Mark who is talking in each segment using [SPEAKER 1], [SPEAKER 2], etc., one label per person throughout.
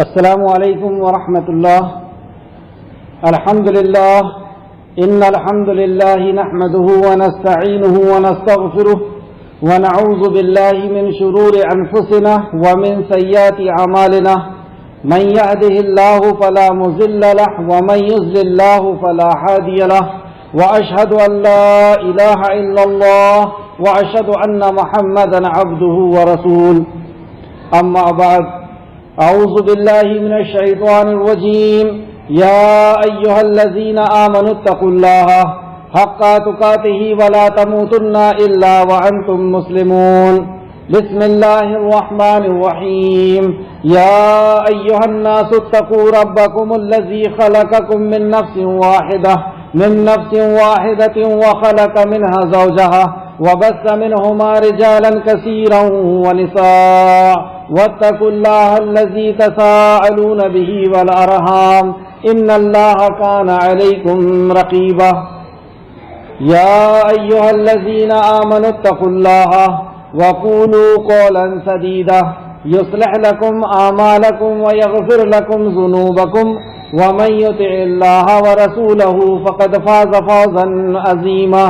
[SPEAKER 1] السلام علیکم ورحمۃ اللہ. الحمد للہ ان الحمد للہ نحمده ونستعینه ونستغفره ونعوذ باللہ من شرور انفسنا ومن سیئات اعمالنا من يهده الله فلا مضل له ومن يضلل الله فلا هادي له واشهد ان لا اله الا الله واشهد ان محمدا عبده ورسوله. اما بعد، اعوذ باللہ من الشیطان الرجیم. یا ایہا الذین آمنوا اتقوا اللہ حق تقاتہ ولا تموتن الا وانتم مسلمون. بسم اللہ الرحمن الرحیم. یا ایہا الناس اتقوا ربکم الذی خلقکم من نفس واحدة وخلق منها زوجها وبث منهما رجالا كثيرا ونساء واتقوا الله الذي تساءلون به والأرحام إن الله كان عليكم رقيبا. يا أيها الذين آمنوا اتقوا الله وقولوا قولا سديدا يصلح لكم أعمالكم ويغفر لكم ذنوبكم ومن يطع الله ورسوله فقد فاز فوزا عظيما.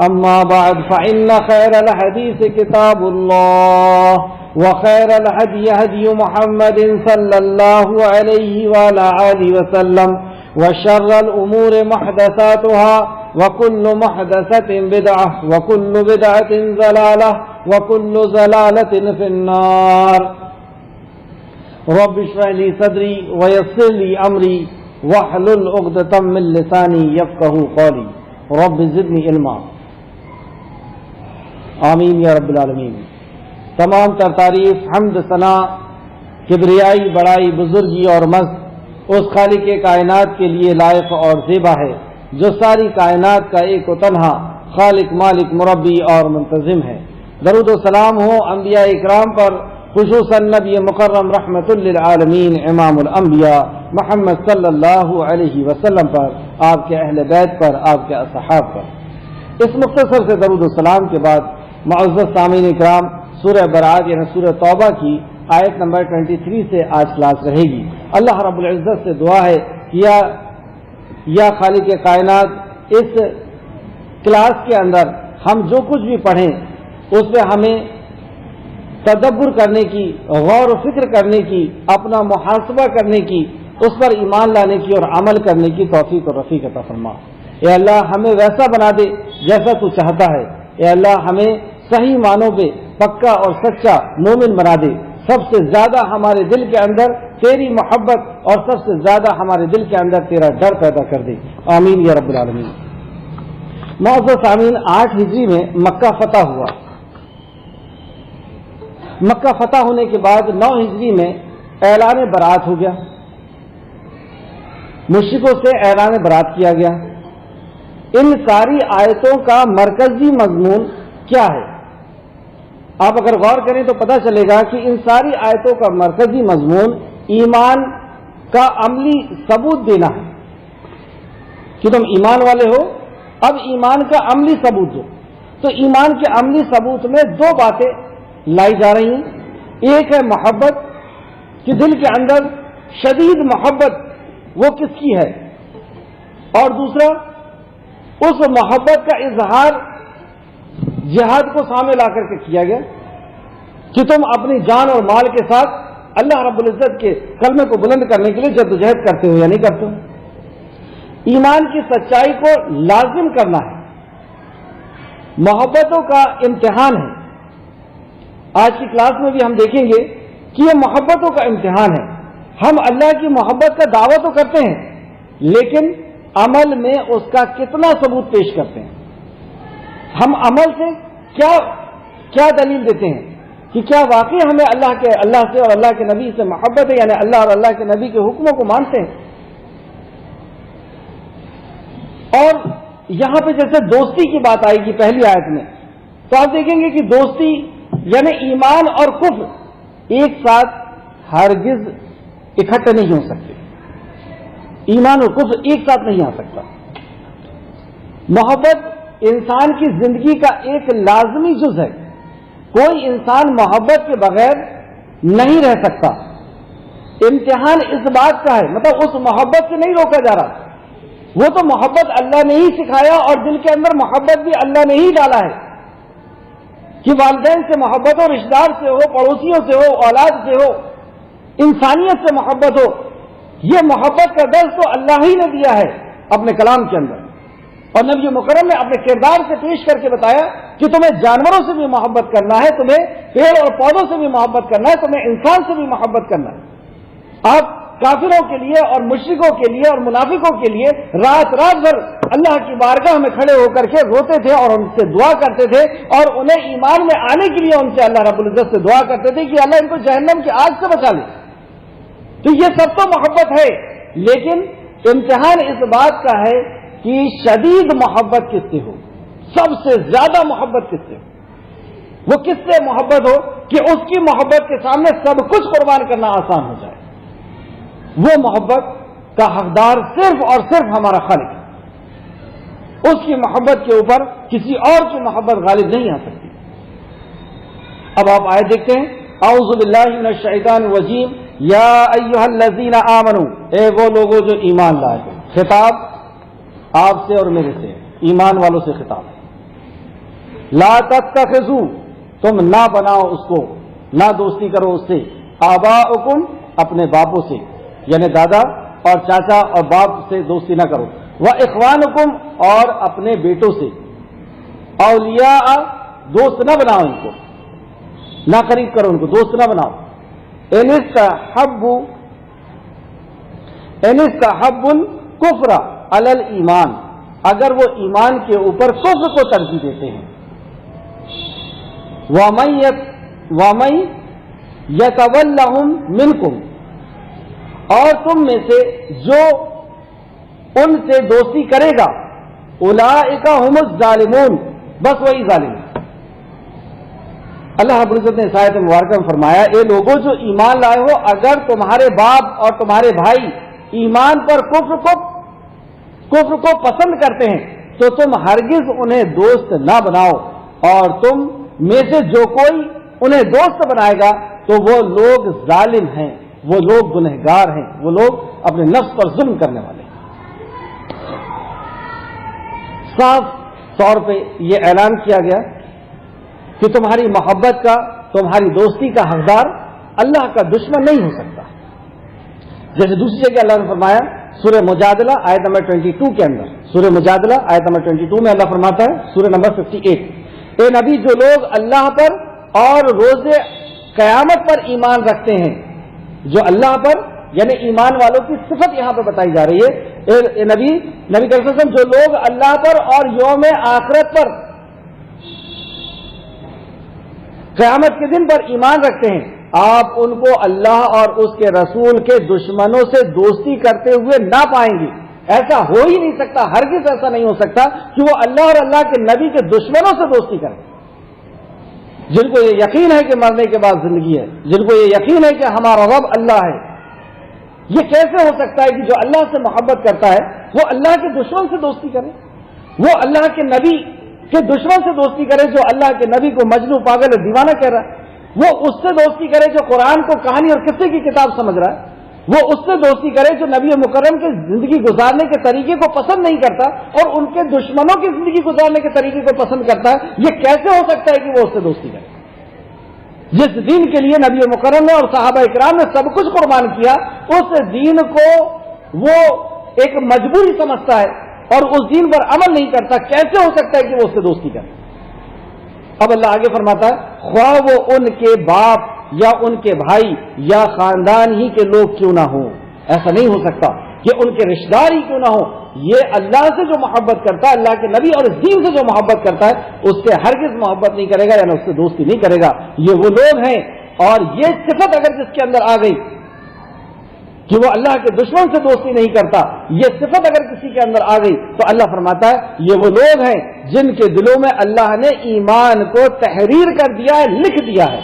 [SPEAKER 1] أما بعد، فإن خير الحديث كتاب الله وخير الهدي هدي محمد صلى الله عليه وعلى آله وسلم وشر الأمور محدثاتها وكل محدثة بدعة وكل بدعة ضلالة وكل ضلالة في النار. رب اشرح لي صدري ويسر لي أمري واحلل عقدة من لساني يفقهوا قولي رب زدني علما. آمین یا رب العالمین. تمام تر تعریف، حمد، ثنا، کبریائی، بڑائی، بزرگی اور مجد اس خالق کائنات کے لیے لائق اور زیبا ہے جو ساری کائنات کا ایک و تنہا خالق، مالک، مربی اور منتظم ہے. درود و سلام ہو انبیاء اکرام پر، خصوصاً نبی مکرم رحمت للعالمین امام الانبیاء محمد صلی اللہ علیہ وسلم پر، آپ کے اہل بیت پر، آپ کے اصحاب پر. اس مختصر سے درود و سلام کے بعد معزز سامعین اکرام، سورہ برات یعنی سورہ توبہ کی آیت نمبر 23 سے آج کلاس رہے گی. اللہ رب العزت سے دعا ہے کہ یا خالق کائنات، اس کلاس کے اندر ہم جو کچھ بھی پڑھیں اس پہ ہمیں تدبر کرنے کی، غور و فکر کرنے کی، اپنا محاسبہ کرنے کی، اس پر ایمان لانے کی اور عمل کرنے کی توفیق اور رفیق عطا فرما. اے اللہ ہمیں ویسا بنا دے جیسا تو چاہتا ہے. اے اللہ ہمیں صحیح معنوں پہ پکا اور سچا مومن بنا دے. سب سے زیادہ ہمارے دل کے اندر تیری محبت اور سب سے زیادہ ہمارے دل کے اندر تیرا ڈر پیدا کر دے. آمین یا رب العالمین. معزز سامعین، 8 ہجری میں مکہ فتح ہوا. مکہ فتح ہونے کے بعد 9 ہجری میں اعلان برات ہو گیا. مشرکوں سے اعلان برات کیا گیا. ان ساری آیتوں کا مرکزی مضمون کیا ہے؟ آپ اگر غور کریں تو پتہ چلے گا کہ ان ساری آیتوں کا مرکزی مضمون ایمان کا عملی ثبوت دینا ہے کہ تم ایمان والے ہو، اب ایمان کا عملی ثبوت دو. تو ایمان کے عملی ثبوت میں 2 باتیں لائی جا رہی ہیں. ایک ہے محبت، کہ دل کے اندر شدید محبت وہ کس کی ہے، اور دوسرا اس محبت کا اظہار جہاد کو سامنے لا کر کے کیا گیا کہ تم اپنی جان اور مال کے ساتھ اللہ رب العزت کے کلمے کو بلند کرنے کے لیے جدوجہد کرتے ہو یا نہیں کرتے ہو. ایمان کی سچائی کو لازم کرنا ہے. محبتوں کا امتحان ہے. آج کی کلاس میں بھی ہم دیکھیں گے کہ یہ محبتوں کا امتحان ہے. ہم اللہ کی محبت کا دعویٰ تو کرتے ہیں، لیکن عمل میں اس کا کتنا ثبوت پیش کرتے ہیں. ہم عمل سے کیا دلیل دیتے ہیں کہ کیا واقعی ہمیں اللہ سے اور اللہ کے نبی سے محبت ہے، یعنی اللہ اور اللہ کے نبی کے حکموں کو مانتے ہیں. اور یہاں پہ جیسے دوستی کی بات آئے گی پہلی آیت میں، تو آپ دیکھیں گے کہ دوستی یعنی ایمان اور کفر ایک ساتھ ہرگز اکٹھے نہیں ہو سکتے. ایمان اور کفر ایک ساتھ نہیں آ سکتا. محبت انسان کی زندگی کا ایک لازمی جز ہے. کوئی انسان محبت کے بغیر نہیں رہ سکتا. امتحان اس بات کا ہے، مطلب اس محبت سے نہیں روکا جا رہا، وہ تو محبت اللہ نے ہی سکھایا اور دل کے اندر محبت بھی اللہ نے ہی ڈالا ہے کہ والدین سے محبت ہو، رشتہ دار سے ہو، پڑوسیوں سے ہو، اولاد سے ہو، انسانیت سے محبت ہو۔ یہ محبت کا درس تو اللہ ہی نے دیا ہے اپنے کلام کے اندر، اور نبی مکرم نے اپنے کردار سے پیش کر کے بتایا کہ تمہیں جانوروں سے بھی محبت کرنا ہے، تمہیں پیڑ اور پودوں سے بھی محبت کرنا ہے، تمہیں انسان سے بھی محبت کرنا ہے۔ آپ کافروں کے لیے اور مشرکوں کے لیے اور منافقوں کے لیے رات رات بھر اللہ کی بارگاہ میں کھڑے ہو کر کے روتے تھے اور ان سے دعا کرتے تھے، اور انہیں ایمان میں آنے کے لیے ان سے اللہ رب العزت سے دعا کرتے تھے کہ اللہ ان کو جہنم کی آگ سے بچا لے۔ تو یہ سب تو محبت ہے، لیکن امتحان اس بات کا ہے کہ شدید محبت کس سے ہو، سب سے زیادہ محبت کس سے ہو، وہ کس سے محبت ہو کہ اس کی محبت کے سامنے سب کچھ قربان کرنا آسان ہو جائے۔ وہ محبت کا حقدار صرف اور صرف ہمارا خالق ہے، اس کی محبت کے اوپر کسی اور کی محبت غالب نہیں آ سکتی۔ اب آپ آیت دیکھتے ہیں، اعوذ باللہ من الشیطان الرجیم، یا ایھا الذین آمنوا، اے وہ لوگوں جو ایمان لائے ہو۔ خطاب آپ سے اور میرے سے، ایمان والوں سے خطاب ہے۔ لا تتخذوا، تم نہ بناؤ اس کو، نہ دوستی کرو اس سے، آباؤکم، اپنے باپوں سے، یعنی دادا اور چاچا اور باپ سے دوستی نہ کرو، وَإِخْوَانُكُمْ، اور اپنے بیٹوں سے، اولیاء، دوست نہ بناؤ ان کو، نہ قریب کرو ان کو، دوست نہ بناؤ۔ ان استحبوا الکفر علی الایمان، اگر وہ ایمان کے اوپر کفر کو ترجیح دیتے ہیں۔ وَمَن يَتَوَلَّهُم مِّنكُمْ، اور تم میں سے جو ان سے دوستی کرے گا، اولئک هم الظالمون، بس وہی ظالم ہے۔ اللہ رب العزت نے اس آیت مبارکہ میں فرمایا، اے لوگوں جو ایمان لائے ہو، اگر تمہارے باپ اور تمہارے بھائی ایمان پر کفر کو پسند کرتے ہیں تو تم ہرگز انہیں دوست نہ بناؤ، اور تم میں سے جو کوئی انہیں دوست بنائے گا تو وہ لوگ ظالم ہیں، وہ لوگ گنہگار ہیں، وہ لوگ اپنے نفس پر ظلم کرنے والے ہیں۔ صاف طور پہ یہ اعلان کیا گیا کہ تمہاری محبت کا، تمہاری دوستی کا حقدار اللہ کا دشمن نہیں ہو سکتا۔ جیسے دوسری جگہ اللہ نے فرمایا سورہ مجادلہ آیت نمبر 22 کے اندر، سورہ مجادلہ آیت نمبر 22 میں اللہ فرماتا ہے، سورہ نمبر 58، اے نبی جو لوگ اللہ پر اور روز قیامت پر ایمان رکھتے ہیں، جو اللہ پر یعنی ایمان والوں کی صفت یہاں پہ بتائی جا رہی ہے، اے نبی صلی اللہ علیہ وسلم جو لوگ اللہ پر اور یوم آخرت پر، قیامت کے دن پر ایمان رکھتے ہیں، آپ ان کو اللہ اور اس کے رسول کے دشمنوں سے دوستی کرتے ہوئے نہ پائیں گے۔ ایسا ہو ہی نہیں سکتا، ہرگز ایسا نہیں ہو سکتا کہ وہ اللہ اور اللہ کے نبی کے دشمنوں سے دوستی کریں، جن کو یہ یقین ہے کہ مرنے کے بعد زندگی ہے، جن کو یہ یقین ہے کہ ہمارا رب اللہ ہے۔ یہ کیسے ہو سکتا ہے کہ جو اللہ سے محبت کرتا ہے وہ اللہ کے دشمن سے دوستی کرے، وہ اللہ کے نبی کے دشمن سے دوستی کرے جو اللہ کے نبی کو مجنون، پاگل اور دیوانہ کہہ رہا ہے، وہ اس سے دوستی کرے جو قرآن کو کہانی اور قصے کی کتاب سمجھ رہا ہے، وہ اس سے دوستی کرے جو نبی مکرم کے زندگی گزارنے کے طریقے کو پسند نہیں کرتا اور ان کے دشمنوں کی زندگی گزارنے کے طریقے کو پسند کرتا ہے۔ یہ کیسے ہو سکتا ہے کہ وہ اس سے دوستی کرے؟ جس دین کے لیے نبی مکرم نے اور صحابہ اکرام نے سب کچھ قربان کیا، اس دین کو وہ ایک مجبوری سمجھتا ہے اور اس دین پر عمل نہیں کرتا، کیسے ہو سکتا ہے کہ وہ اس سے دوستی کرے؟ اب اللہ آگے فرماتا ہے، خواہ وہ ان کے باپ یا ان کے بھائی یا خاندان ہی کے لوگ کیوں نہ ہوں، ایسا نہیں ہو سکتا کہ ان کے رشتہ دار ہی کیوں نہ ہوں۔ یہ اللہ سے جو محبت کرتا ہے، اللہ کے نبی اور اس دین سے جو محبت کرتا ہے، اس سے ہرگز محبت نہیں کرے گا، یعنی اس سے دوستی نہیں کرے گا۔ یہ وہ لوگ ہیں، اور یہ صفت اگر جس کے اندر آ گئی کہ وہ اللہ کے دشمن سے دوستی نہیں کرتا، یہ صفت اگر کسی کے اندر آ گئی تو اللہ فرماتا ہے یہ وہ لوگ ہیں جن کے دلوں میں اللہ نے ایمان کو تحریر کر دیا ہے، لکھ دیا ہے،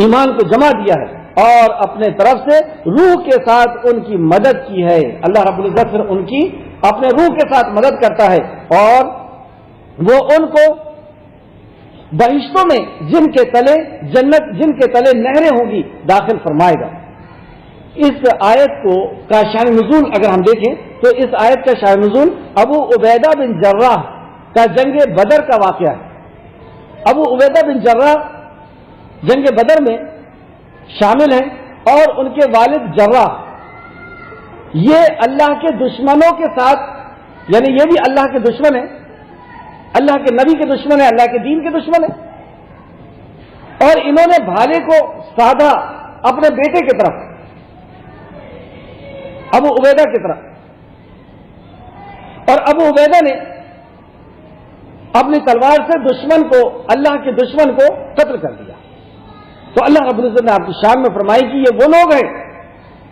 [SPEAKER 1] ایمان کو جمع دیا ہے اور اپنے طرف سے روح کے ساتھ ان کی مدد کی ہے۔ اللہ رب العزت پھر ان کی اپنے روح کے ساتھ مدد کرتا ہے اور وہ ان کو بہشتوں میں جن کے تلے جنت، جن کے تلے نہریں ہوں گی، داخل فرمائے گا۔ اس آیت کو کا شان نزول اگر ہم دیکھیں تو اس آیت کا شان نزول ابو عبیدہ بن جراح کا جنگ بدر کا واقعہ ہے۔ ابو عبیدہ بن جراح جنگ بدر میں شامل ہیں اور ان کے والد جراح یہ اللہ کے دشمنوں کے ساتھ، یعنی یہ بھی اللہ کے دشمن ہیں، اللہ کے نبی کے دشمن ہیں، اللہ کے دین کے دشمن ہیں، اور انہوں نے بھالے کو سادھا اپنے بیٹے کی طرف، ابو عبیدہ کی طرف، اور ابو عبیدہ نے اپنی تلوار سے دشمن کو، اللہ کے دشمن کو قتل کر دیا۔ تو اللہ رب العزت نے آپ کی شان میں فرمائی کہ یہ وہ لوگ ہیں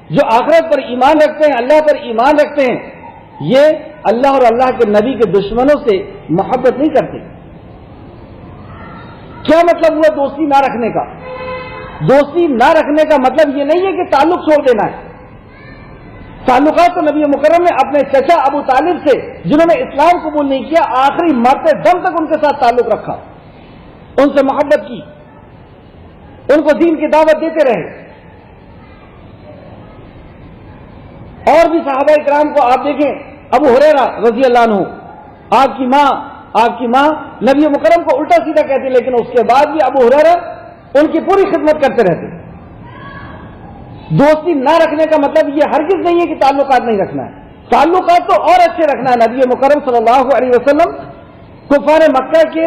[SPEAKER 1] جو آخرت پر ایمان رکھتے ہیں، اللہ پر ایمان رکھتے ہیں، یہ اللہ اور اللہ کے نبی کے دشمنوں سے محبت نہیں کرتے۔ کیا مطلب ہوا دوستی نہ رکھنے کا؟ دوستی نہ رکھنے کا مطلب یہ نہیں ہے کہ تعلق چھوڑ دینا ہے۔ تعلقات تو نبی مکرم نے اپنے چچا ابو طالب سے، جنہوں نے اسلام قبول نہیں کیا، آخری مرتے دم تک ان کے ساتھ تعلق رکھا، ان سے محبت کی، ان کو دین کی دعوت دیتے رہے۔ اور بھی صحابہ کرام کو آپ دیکھیں، ابو ہریرہ رضی اللہ عنہ، آپ کی ماں نبی مکرم کو الٹا سیدھا کہتی، لیکن اس کے بعد بھی ابو ہریرہ ان کی پوری خدمت کرتے رہتے۔ دوستی نہ رکھنے کا مطلب یہ ہرگز نہیں ہے کہ تعلقات نہیں رکھنا ہے، تعلقات تو اور اچھے رکھنا ہے۔ نبی مکرم صلی اللہ علیہ وسلم کفار مکہ کے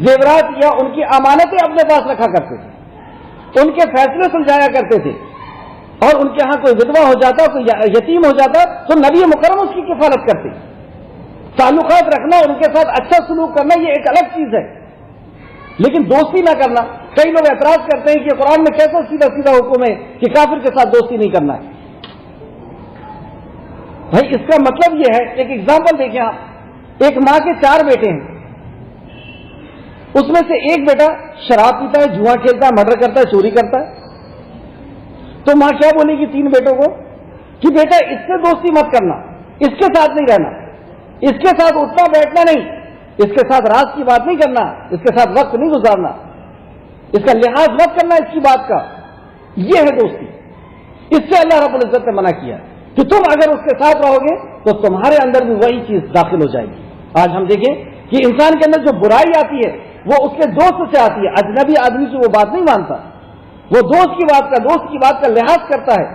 [SPEAKER 1] زیورات یا ان کی امانتیں اپنے پاس رکھا کرتے تھے، ان کے فیصلے سلجھایا کرتے تھے، اور ان کے ہاں کوئی ودوا ہو جاتا، کوئی یتیم ہو جاتا تو نبی مکرم اس کی کفالت کرتے۔ تعلقات رکھنا، ان کے ساتھ اچھا سلوک کرنا یہ ایک الگ چیز ہے، لیکن دوستی نہ کرنا۔ کئی لوگ اعتراض کرتے ہیں کہ قرآن میں کیسا سیدھا سیدھا حکم ہے کہ کافر کے ساتھ دوستی نہیں کرنا ہے۔ بھائی اس کا مطلب یہ ہے، ایک ایگزامپل دیکھیں آپ، ایک ماں کے 4 بیٹے ہیں، اس میں سے ایک بیٹا شراب پیتا ہے، جوا کھیلتا ہے، مرڈر کرتا ہے، چوری کرتا ہے، تو ماں کیا بولے گی 3 بیٹوں کو کہ بیٹا اس سے دوستی مت کرنا، اس کے ساتھ نہیں رہنا، اس کے ساتھ اٹھنا بیٹھنا نہیں، اس کے ساتھ راز کی بات نہیں کرنا، اس کے ساتھ وقت نہیں گزارنا، اس کا لحاظ مت کرنا اس کی بات کا۔ یہ ہے دوستی۔ اس سے اللہ رب العزت نے منع کیا کہ تم اگر اس کے ساتھ رہو گے تو تمہارے اندر بھی وہی چیز داخل ہو جائے گی۔ آج ہم دیکھیں کہ انسان کے اندر جو برائی آتی ہے وہ اس کے دوست سے آتی ہے، اجنبی آدمی کی وہ بات نہیں مانتا، وہ دوست کی بات کا لحاظ کرتا ہے،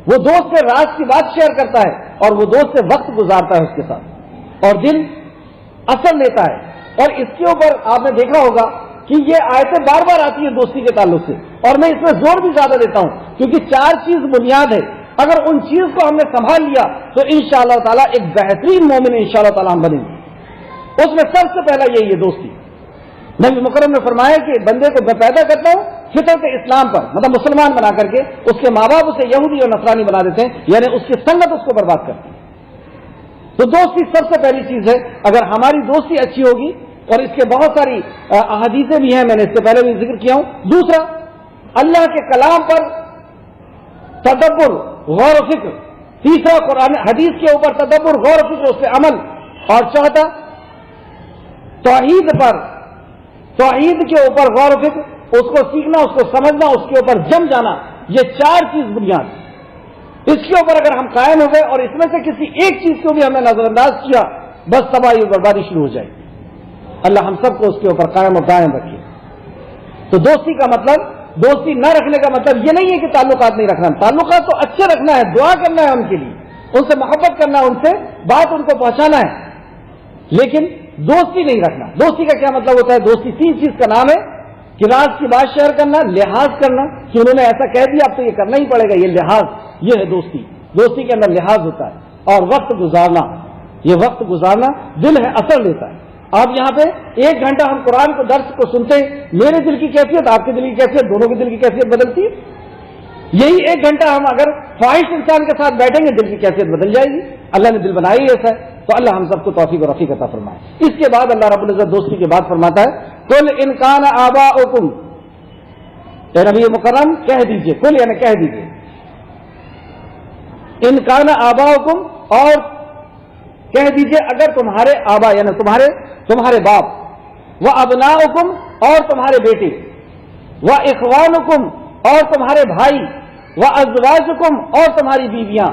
[SPEAKER 1] وہ دوست سے راز کی بات شیئر کرتا ہے، اور وہ دوست سے وقت گزارتا ہے اس کے ساتھ، اور دل اثر لیتا ہے۔ اور اس کے اوپر آپ نے دیکھا ہوگا کہ یہ آیتیں بار بار آتی ہیں دوستی کے تعلق سے، اور میں اس میں زور بھی زیادہ دیتا ہوں کیونکہ 4 چیز بنیاد ہے۔ اگر ان چیز کو ہم نے سنبھال لیا تو انشاءاللہ تعالیٰ ایک بہترین مومن انشاءاللہ تعالیٰ ہم بنیں گے۔ اس میں سب سے پہلا یہی ہے دوستی۔ نبی مکرم نے فرمایا کہ بندے کو میں پیدا کرتا ہوں فطرت اسلام پر، مطلب مسلمان بنا کر کے، اس کے ماں باپ اسے یہودی اور نصرانی بنا دیتے ہیں، یعنی اس کی سنگت اس کو برباد کرتی ہے۔ تو دوستی سب سے پہلی چیز ہے۔ اگر ہماری دوستی اچھی ہوگی، اور اس کے بہت ساری احادیثیں بھی ہیں، میں نے اس سے پہلے بھی ذکر کیا ہوں۔ دوسرا، اللہ کے کلام پر تدبر، غور و فکر۔ تیسرا، قرآن حدیث کے اوپر تدبر، غور و فکر، اس پہ عمل۔ اور چوتھا، توحید کے اوپر غور و فکر، اس کو سیکھنا، اس کو سمجھنا، اس کے اوپر جم جانا۔ یہ 4 چیز بنیاد، اس کے اوپر اگر ہم قائم ہو گئے اور اس میں سے کسی ایک چیز کو بھی ہم نے نظر انداز کیا، بس تباہی اور بربادی شروع ہو جائے گی۔ اللہ ہم سب کو اس کے اوپر قائم اور دائم رکھے۔ تو دوستی کا مطلب، دوستی نہ رکھنے کا مطلب یہ نہیں ہے کہ تعلقات نہیں رکھنا، تعلقات تو اچھے رکھنا ہے، دعا کرنا ہے ان کے لیے، ان سے محبت کرنا ہے، ان سے بات ان کو پہنچانا ہے، لیکن دوستی نہیں رکھنا۔ دوستی کا کیا مطلب ہوتا ہے؟ دوستی 3 چیز کا نام ہے کہ راز کی بات شیئر کرنا، لحاظ کرنا کہ انہوں نے ایسا کہہ دیا اب تو یہ کرنا ہی پڑے گا، یہ لحاظ، یہ ہے دوستی۔ دوستی کے اندر لحاظ ہوتا ہے، اور وقت گزارنا، یہ وقت گزارنا دل ہے، اثر لیتا ہے۔ آپ یہاں پہ 1 گھنٹہ ہم قرآن کو درس کو سنتے ہیں، میرے دل کی کیفیت، آپ کے دل کی کیفیت، دونوں کے دل کی کیفیت بدلتی ہے۔ یہی 1 گھنٹہ ہم اگر خواہش انسان کے ساتھ بیٹھیں گے، دل کی کیفیت بدل جائے گی۔ اللہ نے دل بنایا ہی ایسا ہے، تو اللہ ہم سب کو توفیق و رفیق عطا فرمائے۔ اس کے بعد اللہ رب العزت دوستی کے بعد فرماتا ہے، قل ان کان آباؤکم، اے نبی مکرم کہہ دیجئے، قل یعنی کہہ دیجئے، ان کان آباؤکم، اور کہہ دیجئے اگر تمہارے آبا یعنی تمہارے باپ، وَأَبْنَاؤُكُمْ اور تمہارے بیٹے، وَإِخْوَانُكُمْ اور تمہارے بھائی، وَأَزْوَاجُكُمْ اور تمہاری بیویاں،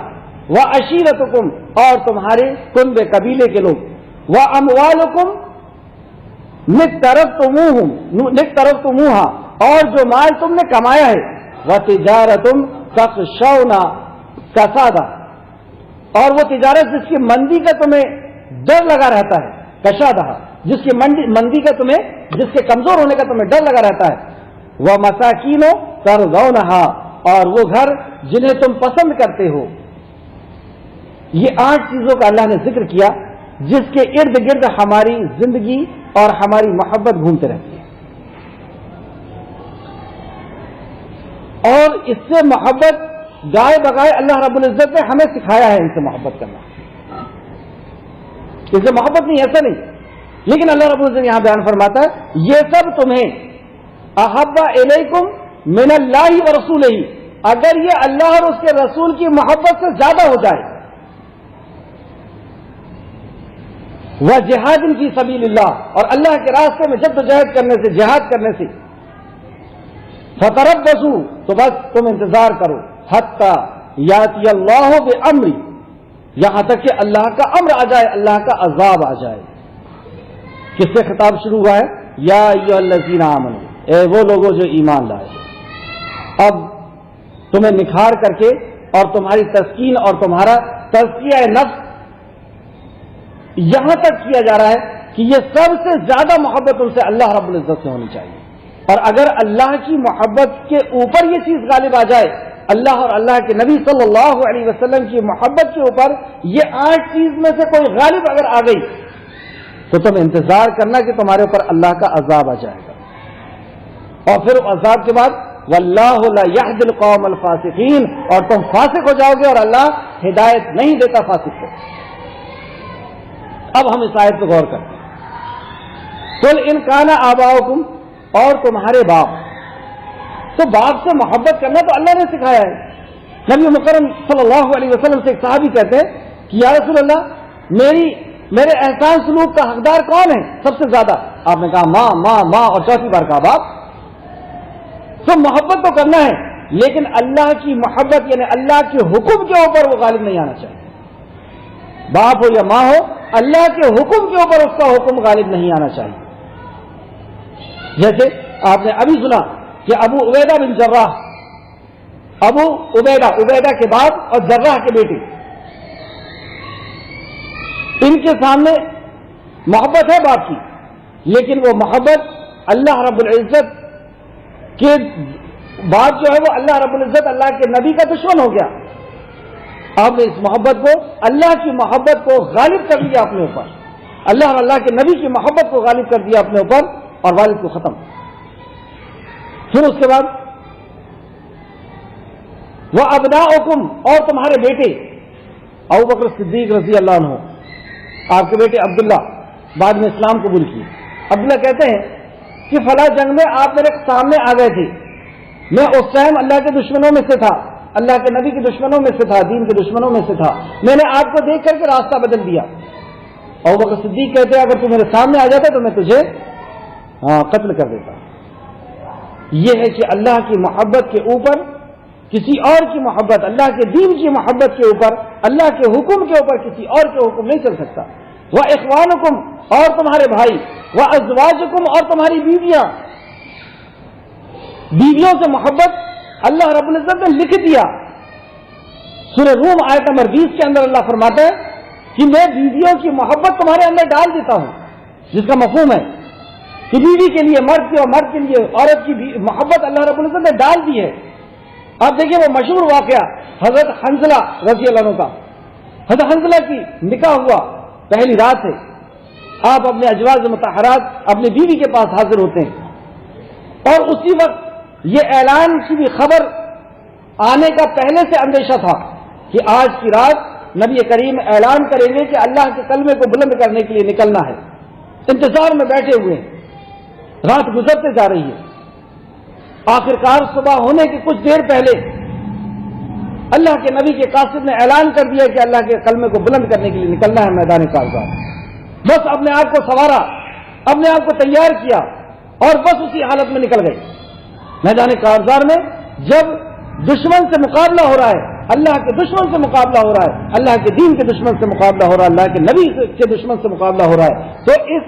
[SPEAKER 1] وَعَشِيرَتُكُمْ اور تمہارے کنبے قبیلے کے لوگ، وَأَمْوَالُكُمْ اقْتَرَفْتُمُوهَا اور جو مال تم نے کمایا ہے، وَتِجَارَةٌ تَخْشَوْنَ کسادہ اور وہ تجارت جس کی مندی کا تمہیں ڈر لگا رہتا ہے، کشادہ جس کی مندی کا تمہیں، جس کے کمزور ہونے کا تمہیں ڈر لگا رہتا ہے، وَمَسَاكِينُ تَرْضَوْنَهَا اور وہ گھر جنہیں تم پسند کرتے ہو۔ یہ 8 چیزوں کا اللہ نے ذکر کیا جس کے ارد گرد ہماری زندگی اور ہماری محبت گھومتے رہتی ہے، اور اس سے محبت گائے بگائے اللہ رب العزت نے ہمیں سکھایا ہے ان سے محبت کرنا۔ اس سے محبت نہیں، ایسا نہیں، لیکن اللہ رب العزت یہاں بیان فرماتا ہے یہ سب تمہیں احب الیکم من اللہ ورسولہ، اگر یہ اللہ اور اس کے رسول کی محبت سے زیادہ ہو جائے، وجہاد فی سبیل اللہ اور اللہ کے راستے میں جد و جہد کرنے سے، جہاد کرنے سے، فتربصوا تو بس تم انتظار کرو، حتی یاتی اللہ بامری یہاں تک کہ اللہ کا امر آ جائے، اللہ کا عذاب آ جائے۔ کس سے خطاب شروع ہوا ہے؟ یا ایھا الذین آمنوا، اے وہ لوگوں جو ایمان لائے۔ اب تمہیں نکھار کر کے اور تمہاری تسکین اور تمہارا تزکیہ نفس یہاں تک کیا جا رہا ہے کہ یہ سب سے زیادہ محبت ان سے اللہ رب العزت سے ہونی چاہیے، اور اگر اللہ کی محبت کے اوپر یہ چیز غالب آ جائے، اللہ اور اللہ کے نبی صلی اللہ علیہ وسلم کی محبت کے اوپر یہ 8 چیز میں سے کوئی غالب اگر آ گئی تو تم انتظار کرنا کہ تمہارے اوپر اللہ کا عذاب آ جائے گا، اور پھر عذاب کے بعد واللہ لا یہدی القوم الفاسقین، اور تم فاسق ہو جاؤ گے اور اللہ ہدایت نہیں دیتا فاسق کو۔ اب ہم اس آیت پہ غور کرتے ہیں۔ قل ان کان آباؤکم اور تمہارے باپ، تو باپ سے محبت کرنا تو اللہ نے سکھایا ہے۔ نبی مکرم صلی اللہ علیہ وسلم سے ایک صحابی کہتے ہیں کہ یا رسول اللہ میرے احسان سلوک کا حقدار کون ہے سب سے زیادہ؟ آپ نے کہا ماں ماں ماں، اور چوتھی بار کہا باپ۔ تو محبت تو کرنا ہے، لیکن اللہ کی محبت یعنی اللہ کے حکم کے اوپر وہ غالب نہیں آنا چاہیے۔ باپ ہو یا ماں ہو، اللہ کے حکم کے اوپر اس کا حکم غالب نہیں آنا چاہیے۔ جیسے آپ نے ابھی سنا کہ ابو عبیدہ بن جراح، ابو عبیدہ کے باپ اور جراح کے بیٹے، ان کے سامنے محبت ہے باپ کی، لیکن وہ محبت اللہ رب العزت کے باپ جو ہے وہ اللہ رب العزت اللہ کے نبی کا دشمن ہو گیا۔ آپ نے اس محبت کو، اللہ کی محبت کو غالب کر لیا اپنے اوپر، اللہ اور اللہ کے نبی کی محبت کو غالب کر دیا اپنے اوپر، اور والد کو ختم۔ پھر اس کے بعد وہ ابناؤکم اور تمہارے بیٹے، ابوبکر صدیق رضی اللہ عنہ، آپ کے بیٹے عبداللہ بعد میں اسلام قبول کیے۔ عبداللہ کہتے ہیں کہ فلاں جنگ میں آپ میرے سامنے آ گئے تھے، میں اس ٹائم اللہ کے دشمنوں میں سے تھا، اللہ کے نبی کے دشمنوں میں سے تھا، دین کے دشمنوں میں سے تھا، میں نے آپ کو دیکھ کر کے راستہ بدل دیا۔ ابوبکر صدیق کہتے ہیں اگر تو میرے سامنے آ جاتا تو میں تجھے قتل کر دیتا۔ یہ ہے کہ اللہ کی محبت کے اوپر کسی اور کی محبت، اللہ کے دین کی محبت کے اوپر، اللہ کے حکم کے اوپر کسی اور کے حکم نہیں چل سکتا۔ وَإِخْوَانُكُمْ اور تمہارے بھائی، وَأَزْوَاجُكُمْ اور تمہاری بیویاں، بیویوں سے محبت اللہ رب العزت نے لکھ دیا۔ سورہ روم آیت نمبر 20 کے اندر اللہ فرماتا ہے کہ میں بیویوں کی محبت تمہارے اندر ڈال دیتا ہوں، جس کا مفہوم ہے کہ بیوی کے لیے مرد کی اور مرد کے لیے عورت کی محبت اللہ رب العزت نے ڈال دی ہے۔ آپ دیکھیے وہ مشہور واقعہ حضرت حنظلہ رضی اللہ عنہ کا، حضرت حنظلہ کی نکاح ہوا پہلی رات سے، آپ اپنے ازواج مطہرات اپنی بیوی کے پاس حاضر ہوتے ہیں، اور اسی وقت یہ اعلان کی بھی خبر آنے کا پہلے سے اندیشہ تھا کہ آج کی رات نبی کریم اعلان کریں گے کہ اللہ کے کلمے کو بلند کرنے کے لیے نکلنا ہے۔ انتظار میں بیٹھے ہوئے ہیں، رات گزرتے جا رہی ہے، آخرکار صبح ہونے کے کچھ دیر پہلے اللہ کے نبی کے قاصد نے اعلان کر دیا کہ اللہ کے کلمے کو بلند کرنے کے لیے نکلنا ہے میدان کارزار۔ بس اپنے آپ کو سنوارا اپنے آپ کو تیار کیا اور بس اسی حالت میں نکل گئے میدان کارزار میں. جب دشمن سے مقابلہ ہو رہا ہے, اللہ کے دشمن سے مقابلہ ہو رہا ہے, اللہ کے دین کے دشمن سے مقابلہ ہو رہا ہے, اللہ کے نبی کے دشمن سے مقابلہ ہو رہا ہے, تو اس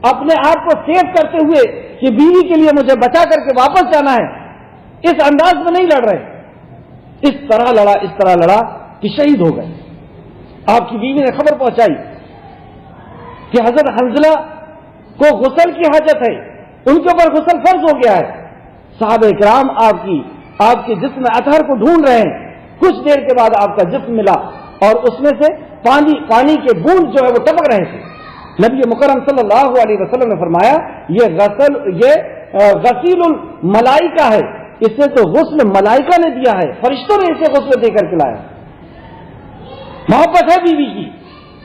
[SPEAKER 1] اپنے آپ کو سیو کرتے ہوئے کہ بیوی کے لیے مجھے بچا کر کے واپس جانا ہے, اس انداز میں نہیں لڑ رہے. اس طرح لڑا کہ شہید ہو گئے. آپ کی بیوی نے خبر پہنچائی کہ حضرت حنظلہ کو غسل کی حاجت ہے, ان کے اوپر غسل فرض ہو گیا ہے. صحابہ کرام آپ کے جسم اطہر کو ڈھونڈ رہے ہیں. کچھ دیر کے بعد آپ کا جسم ملا اور اس میں سے پانی کے بوند جو ہے وہ ٹپک رہے تھے. نبی مکرم صلی اللہ علیہ وسلم نے فرمایا یہ غسیل الملائکہ ہے, اسے تو غسل ملائکہ نے دیا ہے, فرشتوں نے اسے غسل دے کر کے لایا. محبت ہے بیوی کی,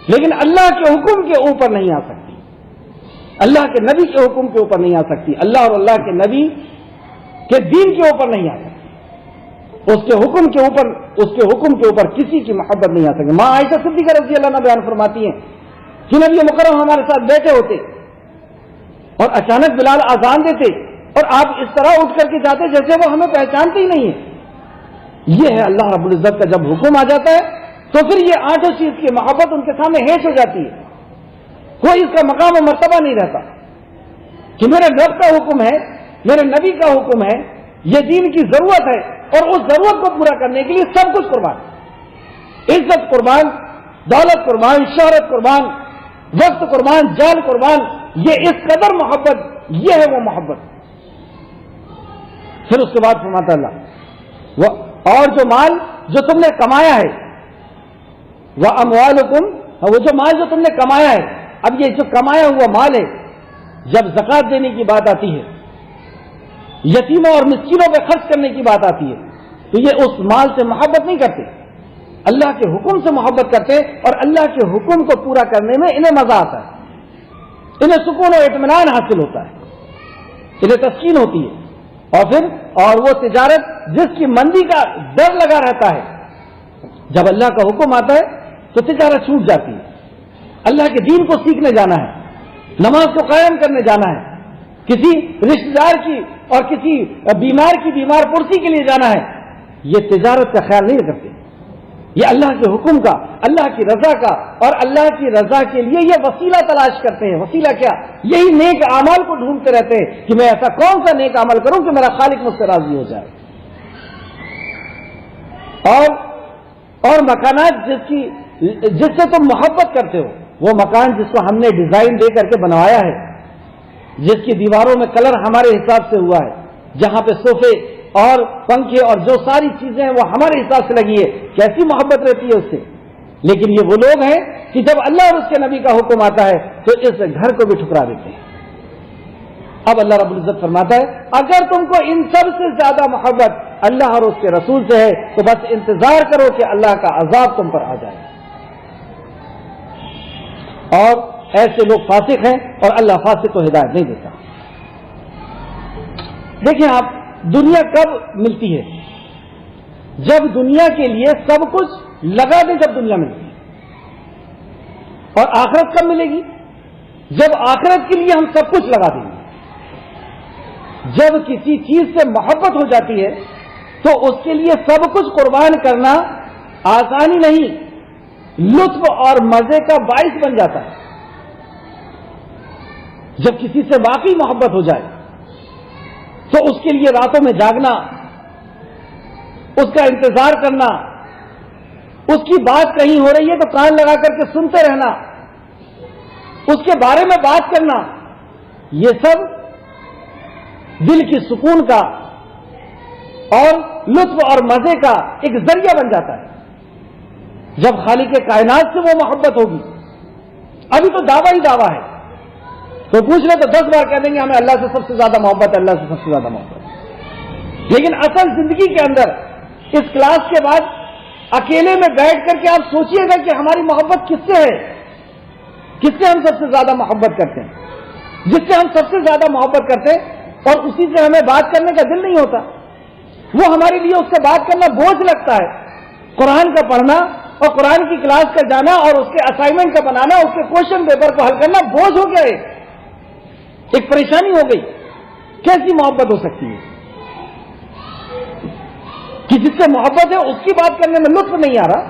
[SPEAKER 1] لیکن اللہ کے حکم کے اوپر نہیں آ سکتی, اللہ کے نبی کے حکم کے اوپر نہیں آ سکتی, اللہ اور اللہ کے نبی کہ دین کے اوپر نہیں آ سکتی, اس کے حکم کے اوپر کسی کی محبت نہیں آ سکتی. ماں عائشہ صدیقہ رضی اللہ عنہا بیان فرماتی ہیں کہ نبی مکرم ہمارے ساتھ بیٹھے ہوتے اور اچانک بلال اذان دیتے اور آپ اس طرح اٹھ کر کے جاتے جیسے وہ ہمیں پہچانتے ہی نہیں ہے. یہ ہے اللہ رب العزت کا جب حکم آ جاتا ہے تو پھر یہ آٹھوں چیز کی محبت ان کے سامنے ہیش ہو جاتی ہے, کوئی اس کا مقام و مرتبہ نہیں رہتا کہ میرے رب کا حکم ہے, میرے نبی کا حکم ہے, یہ دین کی ضرورت ہے اور اس ضرورت کو پورا کرنے کے لیے سب کچھ قربان, عزت قربان, دولت قربان, شہرت قربان, وقت قربان, جان قربان. یہ اس قدر محبت, یہ ہے وہ محبت. پھر اس کے بعد فرماتا اللہ اور جو مال جو تم نے کمایا ہے, وہ اموالکم, وہ جو مال جو تم نے کمایا ہے. اب یہ جو کمایا ہوا مال ہے, جب زکات دینے کی بات آتی ہے, یتیموں اور مسکینوں پہ خرچ کرنے کی بات آتی ہے, تو یہ اس مال سے محبت نہیں کرتے, اللہ کے حکم سے محبت کرتے اور اللہ کے حکم کو پورا کرنے میں انہیں مزہ آتا ہے, انہیں سکون و اطمینان حاصل ہوتا ہے, انہیں تسکین ہوتی ہے. اور وہ تجارت جس کی مندی کا ڈر لگا رہتا ہے, جب اللہ کا حکم آتا ہے تو تجارت چھوٹ جاتی ہے. اللہ کے دین کو سیکھنے جانا ہے, نماز کو قائم کرنے جانا ہے, کسی رشتہ دار کی اور کسی بیمار کی بیمار پرسی کے لیے جانا ہے, یہ تجارت کا خیال نہیں کرتے. یہ اللہ کے حکم کا, اللہ کی رضا کا اور اللہ کی رضا کے لیے یہ وسیلہ تلاش کرتے ہیں. وسیلہ کیا؟ یہی نیک اعمال کو ڈھونڈتے رہتے ہیں کہ میں ایسا کون سا نیک عمل کروں کہ میرا خالق مجھ سے راضی ہو جائے. اور مکانات جس سے تم محبت کرتے ہو, وہ مکان جس کو ہم نے ڈیزائن دے کر کے بنوایا ہے, جس کی دیواروں میں کلر ہمارے حساب سے ہوا ہے, جہاں پہ صوفے اور پنکھے اور جو ساری چیزیں ہیں وہ ہمارے حساب سے لگی ہے, کیسی محبت رہتی ہے اس سے. لیکن یہ وہ لوگ ہیں کہ جب اللہ اور اس کے نبی کا حکم آتا ہے تو اس گھر کو بھی ٹھکرا دیتے ہیں. اب اللہ رب العزت فرماتا ہے اگر تم کو ان سب سے زیادہ محبت اللہ اور اس کے رسول سے ہے تو بس انتظار کرو کہ اللہ کا عذاب تم پر آ جائے. اور ایسے لوگ فاسق ہیں اور اللہ فاسق کو ہدایت نہیں دیتا. دیکھیں آپ, دنیا کب ملتی ہے؟ جب دنیا کے لیے سب کچھ لگا دیں, جب دنیا ملتی ہے. اور آخرت کب ملے گی؟ جب آخرت کے لیے ہم سب کچھ لگا دیں گے. جب کسی چیز سے محبت ہو جاتی ہے تو اس کے لیے سب کچھ قربان کرنا آسانی نہیں, لطف اور مزے کا باعث بن جاتا ہے. جب کسی سے واقعی محبت ہو جائے تو اس کے لیے راتوں میں جاگنا, اس کا انتظار کرنا, اس کی بات کہیں ہو رہی ہے تو کان لگا کر کے سنتے رہنا, اس کے بارے میں بات کرنا, یہ سب دل کی سکون کا اور لطف اور مزے کا ایک ذریعہ بن جاتا ہے. جب خالق کائنات سے وہ محبت ہوگی, ابھی تو دعویٰ ہی دعویٰ ہے, تو پوچھ لے تو 10 بار کہہ دیں گے ہمیں اللہ سے سب سے زیادہ محبت ہے, اللہ سے سب سے زیادہ محبت ہے. لیکن اصل زندگی کے اندر اس کلاس کے بعد اکیلے میں بیٹھ کر کے آپ سوچئے گا کہ ہماری محبت کس سے ہے, کس سے ہم سب سے زیادہ محبت کرتے ہیں. جس سے ہم سب سے زیادہ محبت کرتے ہیں اور اسی سے ہمیں بات کرنے کا دل نہیں ہوتا, وہ ہمارے لیے اس سے بات کرنا بوجھ لگتا ہے. قرآن کا پڑھنا اور قرآن کی کلاس کا جانا اور اس کے اسائنمنٹ کا بنانا, اس کے کوشچن پیپر کو حل کرنا بوجھ ہو گیا ہے. ایک پریشانی ہو گئی. کیسی محبت ہو سکتی ہے کہ جس سے محبت ہے اس کی بات کرنے میں لطف نہیں آ رہا,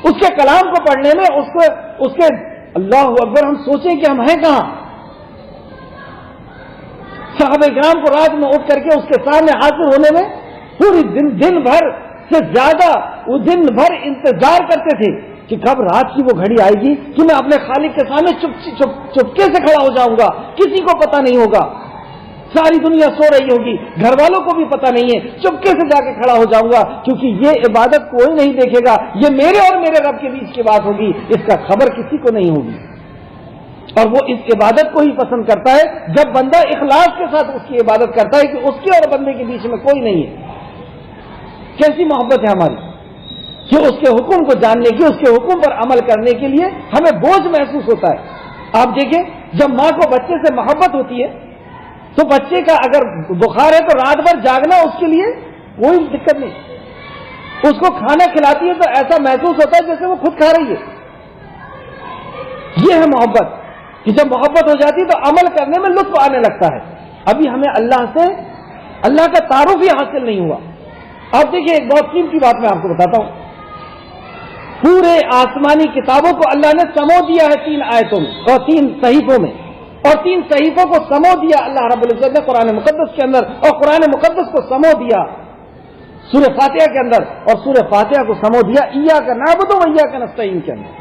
[SPEAKER 1] اس کے کلام کو پڑھنے میں, اس کے اللہ اکبر ہم سوچیں کہ ہم ہیں کہاں. صحابہ کرام کو رات میں اٹھ کر کے اس کے سامنے حاضر ہونے میں پوری دن بھر سے زیادہ وہ دن بھر انتظار کرتے تھے کہ کب رات کی وہ گھڑی آئے گی کہ میں اپنے خالق کے سامنے چپکے سے کھڑا ہو جاؤں گا, کسی کو پتہ نہیں ہوگا, ساری دنیا سو رہی ہوگی, گھر والوں کو بھی پتہ نہیں ہے, چپکے سے جا کے کھڑا ہو جاؤں گا کیونکہ یہ عبادت کوئی نہیں دیکھے گا, یہ میرے اور میرے رب کے بیچ کی بات ہوگی, اس کا خبر کسی کو نہیں ہوگی. اور وہ اس عبادت کو ہی پسند کرتا ہے جب بندہ اخلاص کے ساتھ اس کی عبادت کرتا ہے کہ اس کے اور بندے کے بیچ میں کوئی نہیں ہے. کیسی محبت ہے ہماری کہ اس کے حکم کو جاننے کی, اس کے حکم پر عمل کرنے کے لیے ہمیں بوجھ محسوس ہوتا ہے. آپ دیکھیں جب ماں کو بچے سے محبت ہوتی ہے تو بچے کا اگر بخار ہے تو رات بھر جاگنا اس کے لیے کوئی دقت نہیں. اس کو کھانا کھلاتی ہے تو ایسا محسوس ہوتا ہے جیسے وہ خود کھا رہی ہے. یہ ہے محبت کہ جب محبت ہو جاتی ہے تو عمل کرنے میں لطف آنے لگتا ہے. ابھی ہمیں اللہ کا تعارف ہی حاصل نہیں ہوا. آپ دیکھیے ایک بہت قیمتی بات میں آپ کو بتاتا ہوں. پورے آسمانی کتابوں کو اللہ نے سمو دیا ہے 3 آیتوں میں اور 3 صحیفوں میں, اور 3 صحیفوں کو سمو دیا اللہ رب العزت نے قرآن مقدس کے اندر, اور قرآن مقدس کو سمو دیا سورہ فاتحہ کے اندر, اور سورہ فاتحہ کو سمو دیا ایاک نعبد و ایاک نستعین کے اندر.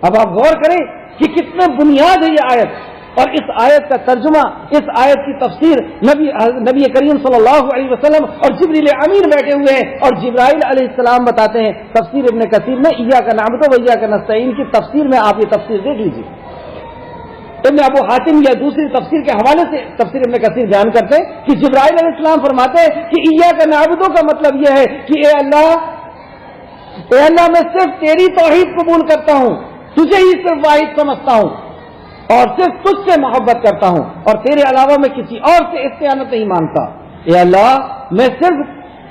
[SPEAKER 1] اب آپ غور کریں کہ کتنے بنیاد ہے یہ آیت, اور اس آیت کا ترجمہ, اس آیت کی تفسیر نبی کریم صلی اللہ علیہ وسلم اور جبریل امین بیٹھے ہوئے ہیں, اور جبرائیل علیہ السلام بتاتے ہیں. تفسیر ابن کثیر میں ایاک نعبد و ایاک نستعین کی تفسیر میں آپ یہ تفسیر دیکھ لیجیے. ابن ابو حاتم یا دوسری تفسیر کے حوالے سے تفسیر ابن کثیر بیان کرتے ہیں کہ جبرائیل علیہ السلام فرماتے ہیں کہ ایاک نعبد کا مطلب یہ ہے کہ اے اللہ میں صرف تیری توحید قبول کرتا ہوں, تجھے ہی صرف واحد سمجھتا ہوں, اور صرف تجھ سے محبت کرتا ہوں, اور تیرے علاوہ میں کسی اور سے استعانت نہیں مانگتا. اے اللہ میں صرف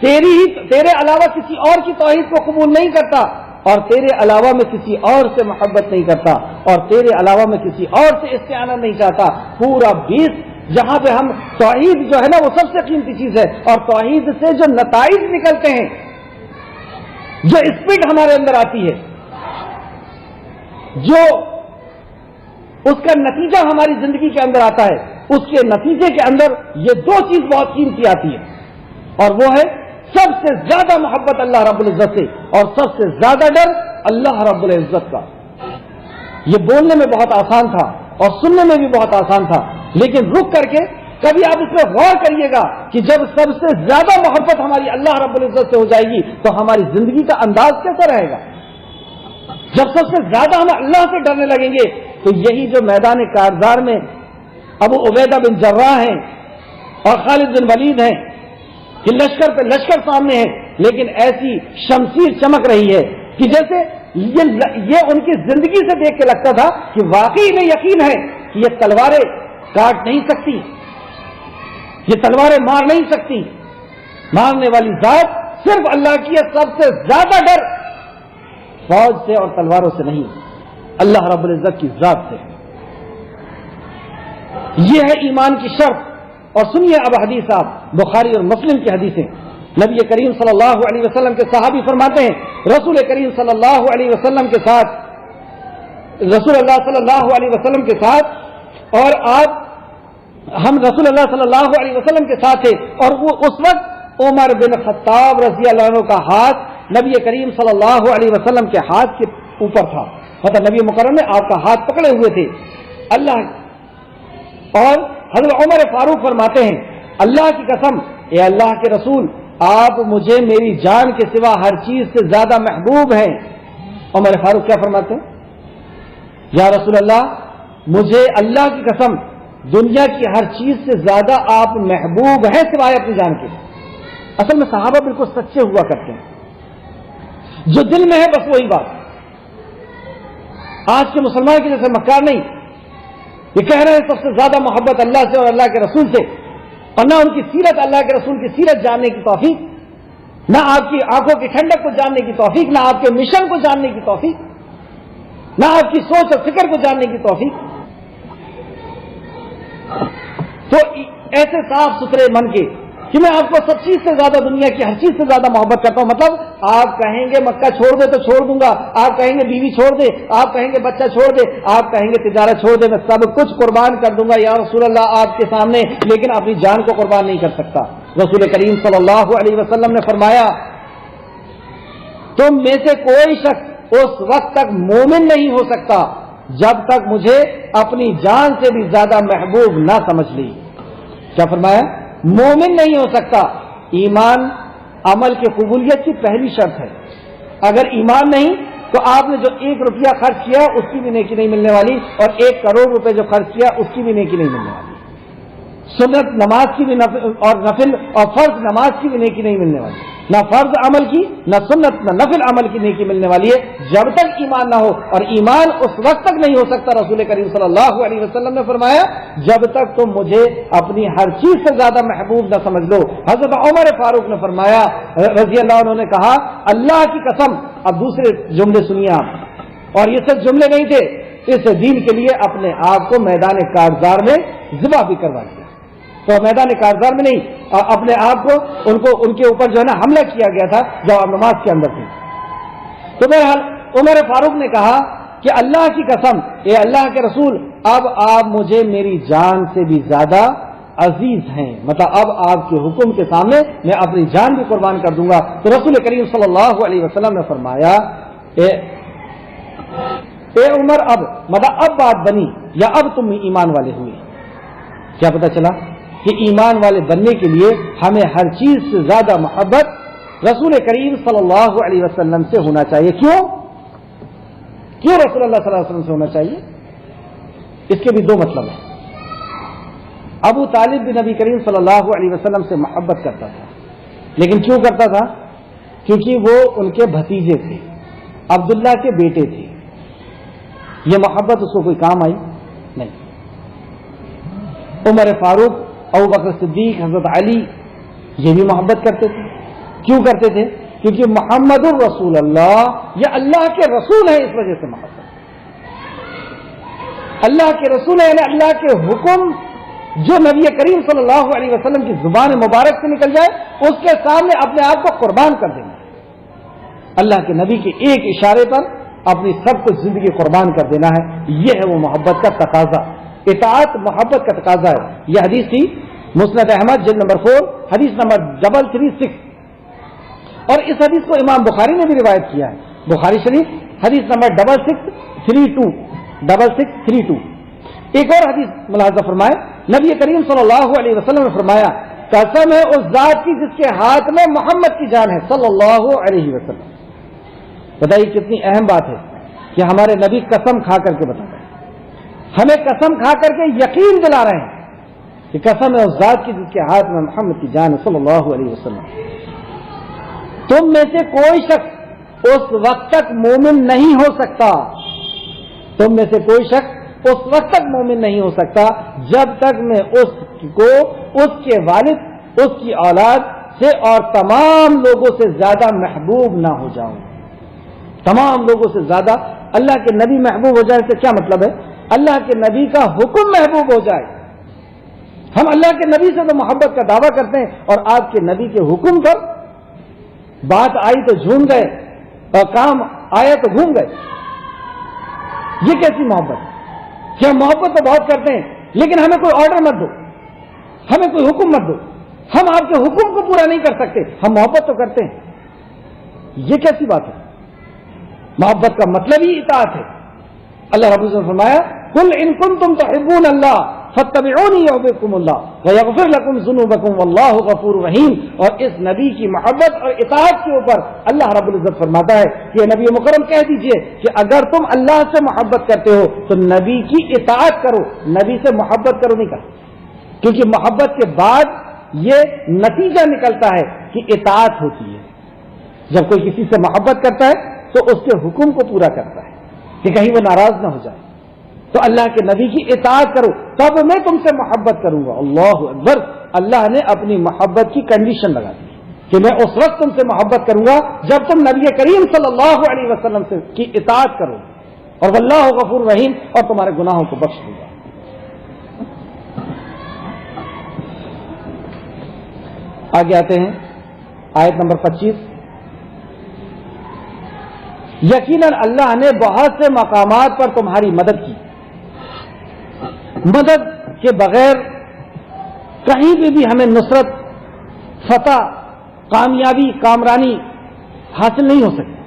[SPEAKER 1] تیرے علاوہ کسی اور کی توحید کو قبول نہیں کرتا, اور تیرے علاوہ میں کسی اور سے محبت نہیں کرتا, اور تیرے علاوہ میں کسی اور سے استعانت نہیں چاہتا. پورا 20 جہاں پہ ہم توحید جو ہے نا وہ سب سے قیمتی چیز ہے, اور توحید سے جو نتائج نکلتے ہیں, جو اسپرٹ ہمارے اندر آتی ہے, جو اس کا نتیجہ ہماری زندگی کے اندر آتا ہے, اس کے نتیجے کے اندر یہ 2 چیز بہت قیمتی آتی ہے, اور وہ ہے سب سے زیادہ محبت اللہ رب العزت سے, اور سب سے زیادہ ڈر اللہ رب العزت کا. یہ بولنے میں بہت آسان تھا اور سننے میں بھی بہت آسان تھا, لیکن رک کر کے کبھی آپ اس پہ غور کریے گا کہ جب سب سے زیادہ محبت ہماری اللہ رب العزت سے ہو جائے گی تو ہماری زندگی کا انداز کیسا رہے گا. جب سب سے زیادہ ہم اللہ سے ڈرنے لگیں گے تو یہی جو میدان کارزار میں ابو عبیدہ بن جراح ہیں اور خالد بن ولید ہیں کہ لشکر پہ لشکر سامنے ہے, لیکن ایسی شمشیر چمک رہی ہے کہ جیسے یہ ان کی زندگی سے دیکھ کے لگتا تھا کہ واقعی میں یقین ہے کہ یہ تلواریں کاٹ نہیں سکتی, یہ تلواریں مار نہیں سکتی, مارنے والی ذات صرف اللہ کی ہے. سب سے زیادہ ڈر فوج سے اور تلواروں سے نہیں, اللہ رب العزت کی ذات سے. یہ ہے ایمان کی شرط. اور سنیے اب حدیث آپ, بخاری اور مسلم کی حدیثیں. نبی کریم صلی اللہ علیہ وسلم کے صحابی فرماتے ہیں رسول کریم صلی اللہ علیہ وسلم کے ساتھ, رسول اللہ صلی اللہ علیہ وسلم کے ساتھ, اور ہم رسول اللہ صلی اللہ علیہ وسلم کے ساتھ تھے, اور وہ اس وقت عمر بن خطاب رضی اللہ عنہ کا ہاتھ نبی کریم صلی اللہ علیہ وسلم کے ہاتھ کے اوپر تھا. مطلب نبی مکرم نے آپ کا ہاتھ پکڑے ہوئے تھے. اور حضرت عمر فاروق فرماتے ہیں اللہ کی قسم اے اللہ کے رسول, آپ مجھے میری جان کے سوا ہر چیز سے زیادہ محبوب ہیں. عمر فاروق کیا فرماتے ہیں یا رسول اللہ, مجھے اللہ کی قسم دنیا کی ہر چیز سے زیادہ آپ محبوب ہیں سوائے اپنی جان کے. اصل میں صحابہ بالکل سچے ہوا کرتے ہیں, جو دل میں ہے بس وہی بات. آج کے مسلمان کے جیسے مکار نہیں, یہ کہہ رہے ہیں سب سے زیادہ محبت اللہ سے اور اللہ کے رسول سے, اور نہ ان کی سیرت, اللہ کے رسول کی سیرت جاننے کی توفیق, نہ آپ کی آنکھوں کی ٹھنڈک کو جاننے کی توفیق, نہ آپ کے مشن کو جاننے کی توفیق, نہ آپ کی سوچ اور فکر کو جاننے کی توفیق. تو ایسے صاف ستھرے من کے کہ میں آپ کو سب چیز سے زیادہ، دنیا کی ہر چیز سے زیادہ محبت کرتا ہوں، مطلب آپ کہیں گے مکہ چھوڑ دے تو چھوڑ دوں گا، آپ کہیں گے بیوی چھوڑ دے، آپ کہیں گے بچہ چھوڑ دے، آپ کہیں گے تجارت چھوڑ دے، میں سب کچھ قربان کر دوں گا یا رسول اللہ آپ کے سامنے، لیکن اپنی جان کو قربان نہیں کر سکتا۔ رسول کریم صلی اللہ علیہ وسلم نے فرمایا تم میں سے کوئی شخص اس وقت تک مومن نہیں ہو سکتا جب تک مجھے اپنی جان سے بھی زیادہ محبوب نہ سمجھ لی۔ کیا فرمایا؟ مومن نہیں ہو سکتا۔ ایمان عمل کی قبولیت کی پہلی شرط ہے۔ اگر ایمان نہیں تو آپ نے جو 1 روپیہ خرچ کیا اس کی بھی نیکی نہیں ملنے والی، اور 1 کروڑ روپے جو خرچ کیا اس کی بھی نیکی نہیں ملنے والی۔ سنت نماز کی بھی اور نفل اور فرض نماز کی بھی نیکی نہیں ملنے والی، نہ فرض عمل کی، نہ سنت، نہ نفل عمل کی نیکی ملنے والی ہے جب تک ایمان نہ ہو، اور ایمان اس وقت تک نہیں ہو سکتا، رسول کریم صلی اللہ علیہ وسلم نے فرمایا جب تک تم مجھے اپنی ہر چیز سے زیادہ محبوب نہ سمجھ لو۔ حضرت عمر فاروق نے فرمایا رضی اللہ عنہ نے کہا اللہ کی قسم، اب دوسرے جملے سنیے آپ، اور یہ سب جملے نہیں تھے، اس دین کے لیے اپنے آپ کو میدان کارزار میں ذبح بھی کروا دیا۔ تو میدان کارزار میں نہیں، اپنے آپ کو ان کے اوپر جو ہے نا حملہ کیا گیا تھا جب آپ نماز کے اندر تھے۔ تو بہرحال عمر فاروق نے کہا کہ اللہ کی قسم اے اللہ کے رسول، اب آپ مجھے میری جان سے بھی زیادہ عزیز ہیں، مطلب اب آپ کے حکم کے سامنے میں اپنی جان بھی قربان کر دوں گا۔ تو رسول کریم صلی اللہ علیہ وسلم نے فرمایا اے عمر، اب بات بنی یا اب تم ایمان والے ہوئے۔ کیا پتہ چلا کہ ایمان والے بننے کے لیے ہمیں ہر چیز سے زیادہ محبت رسول کریم صلی اللہ علیہ وسلم سے ہونا چاہیے۔ کیوں رسول اللہ صلی اللہ علیہ وسلم سے ہونا چاہیے؟ اس کے بھی 2 مطلب ہیں۔ ابو طالب بھی نبی کریم صلی اللہ علیہ وسلم سے محبت کرتا تھا، لیکن کیوں کرتا تھا؟ کیونکہ وہ ان کے بھتیجے تھے، عبداللہ کے بیٹے تھے۔ یہ محبت اس کو کوئی کام آئی نہیں۔ عمر فاروق، ابو بکر صدیق، حضرت علی یہ بھی محبت کرتے تھے۔ کیوں کرتے تھے؟ کیونکہ محمد الرسول اللہ یہ اللہ کے رسول ہیں، اس وجہ سے محبت۔ اللہ کے رسول ہیں یعنی اللہ کے حکم جو نبی کریم صلی اللہ علیہ وسلم کی زبان مبارک سے نکل جائے اس کے سامنے اپنے آپ کو قربان کر دیں گے۔ اللہ کے نبی کے ایک اشارے پر اپنی سب کچھ زندگی قربان کر دینا ہے، یہ ہے وہ محبت کا تقاضا۔ اطاعت محبت کا تقاضا ہے۔ یہ حدیث تھی مسند احمد جلد نمبر 4 حدیث نمبر 336، اور اس حدیث کو امام بخاری نے بھی روایت کیا ہے، بخاری شریف حدیث نمبر 6632۔ ایک اور حدیث ملاحظہ فرمائے، نبی کریم صلی اللہ علیہ وسلم نے فرمایا قسم ہے اس ذات کی جس کے ہاتھ میں محمد کی جان ہے صلی اللہ علیہ وسلم۔ بتائیے کتنی اہم بات ہے کہ ہمارے نبی قسم کھا کر کے بتا رہے ہیں، ہمیں قسم کھا کر کے یقین دلا رہے ہیں کہ قسم ہے اس ذات کی جس کے ہاتھ میں محمد کی جان ہے صلی اللہ علیہ وسلم۔ تم میں سے کوئی شخص اس وقت تک مومن نہیں ہو سکتا، تم میں سے کوئی شخص اس وقت تک مومن نہیں ہو سکتا جب تک میں اس کو اس کے والد، اس کی اولاد سے اور تمام لوگوں سے زیادہ محبوب نہ ہو جاؤں۔ تمام لوگوں سے زیادہ اللہ کے نبی محبوب ہو جائے تو کیا مطلب ہے؟ اللہ کے نبی کا حکم محبوب ہو جائے۔ ہم اللہ کے نبی سے تو محبت کا دعویٰ کرتے ہیں اور آپ کے نبی کے حکم پر بات آئی تو جھوم گئے اور کام آیا تو گھوم گئے۔ یہ کیسی محبت؟ کہ ہم محبت تو بہت کرتے ہیں لیکن ہمیں کوئی آرڈر مت دو، ہمیں کوئی حکم مت دو، ہم آپ کے حکم کو پورا نہیں کر سکتے، ہم محبت تو کرتے ہیں۔ یہ کیسی بات ہے؟ محبت کا مطلب ہی اطاعت ہے۔ اللہ رب العزت نے فرمایا قل ان کنتم تحبون اللہ فاتبعونی یحببکم اللہ ویغفر لکم ذنوبکم واللہ غفور رحیم۔ اور اس نبی کی محبت اور اطاعت کے اوپر اللہ رب العزت فرماتا ہے کہ نبی مکرم کہہ دیجئے کہ اگر تم اللہ سے محبت کرتے ہو تو نبی کی اطاعت کرو، نبی سے محبت کرو نہیں کرو، کیونکہ محبت کے بعد یہ نتیجہ نکلتا ہے کہ اطاعت ہوتی ہے۔ جب کوئی کسی سے محبت کرتا ہے تو اس کے حکم کو پورا کرتا ہے کہ کہیں وہ ناراض نہ ہو جائے۔ تو اللہ کے نبی کی اطاعت کرو تب میں تم سے محبت کروں گا۔ اللہ اکبر! اللہ نے اپنی محبت کی کنڈیشن لگا دی کہ میں اس وقت تم سے محبت کروں گا جب تم نبی کریم صلی اللہ علیہ وسلم سے کی اطاعت کرو، اور واللہ غفور رحیم، اور تمہارے گناہوں کو بخش دوں گا۔ آگے آتے ہیں آیت نمبر 25. یقیناً اللہ نے بہت سے مقامات پر تمہاری مدد کی. مدد کے بغیر کہیں بھی ہمیں نصرت، فتح، کامیابی، کامرانی حاصل نہیں ہو سکتی.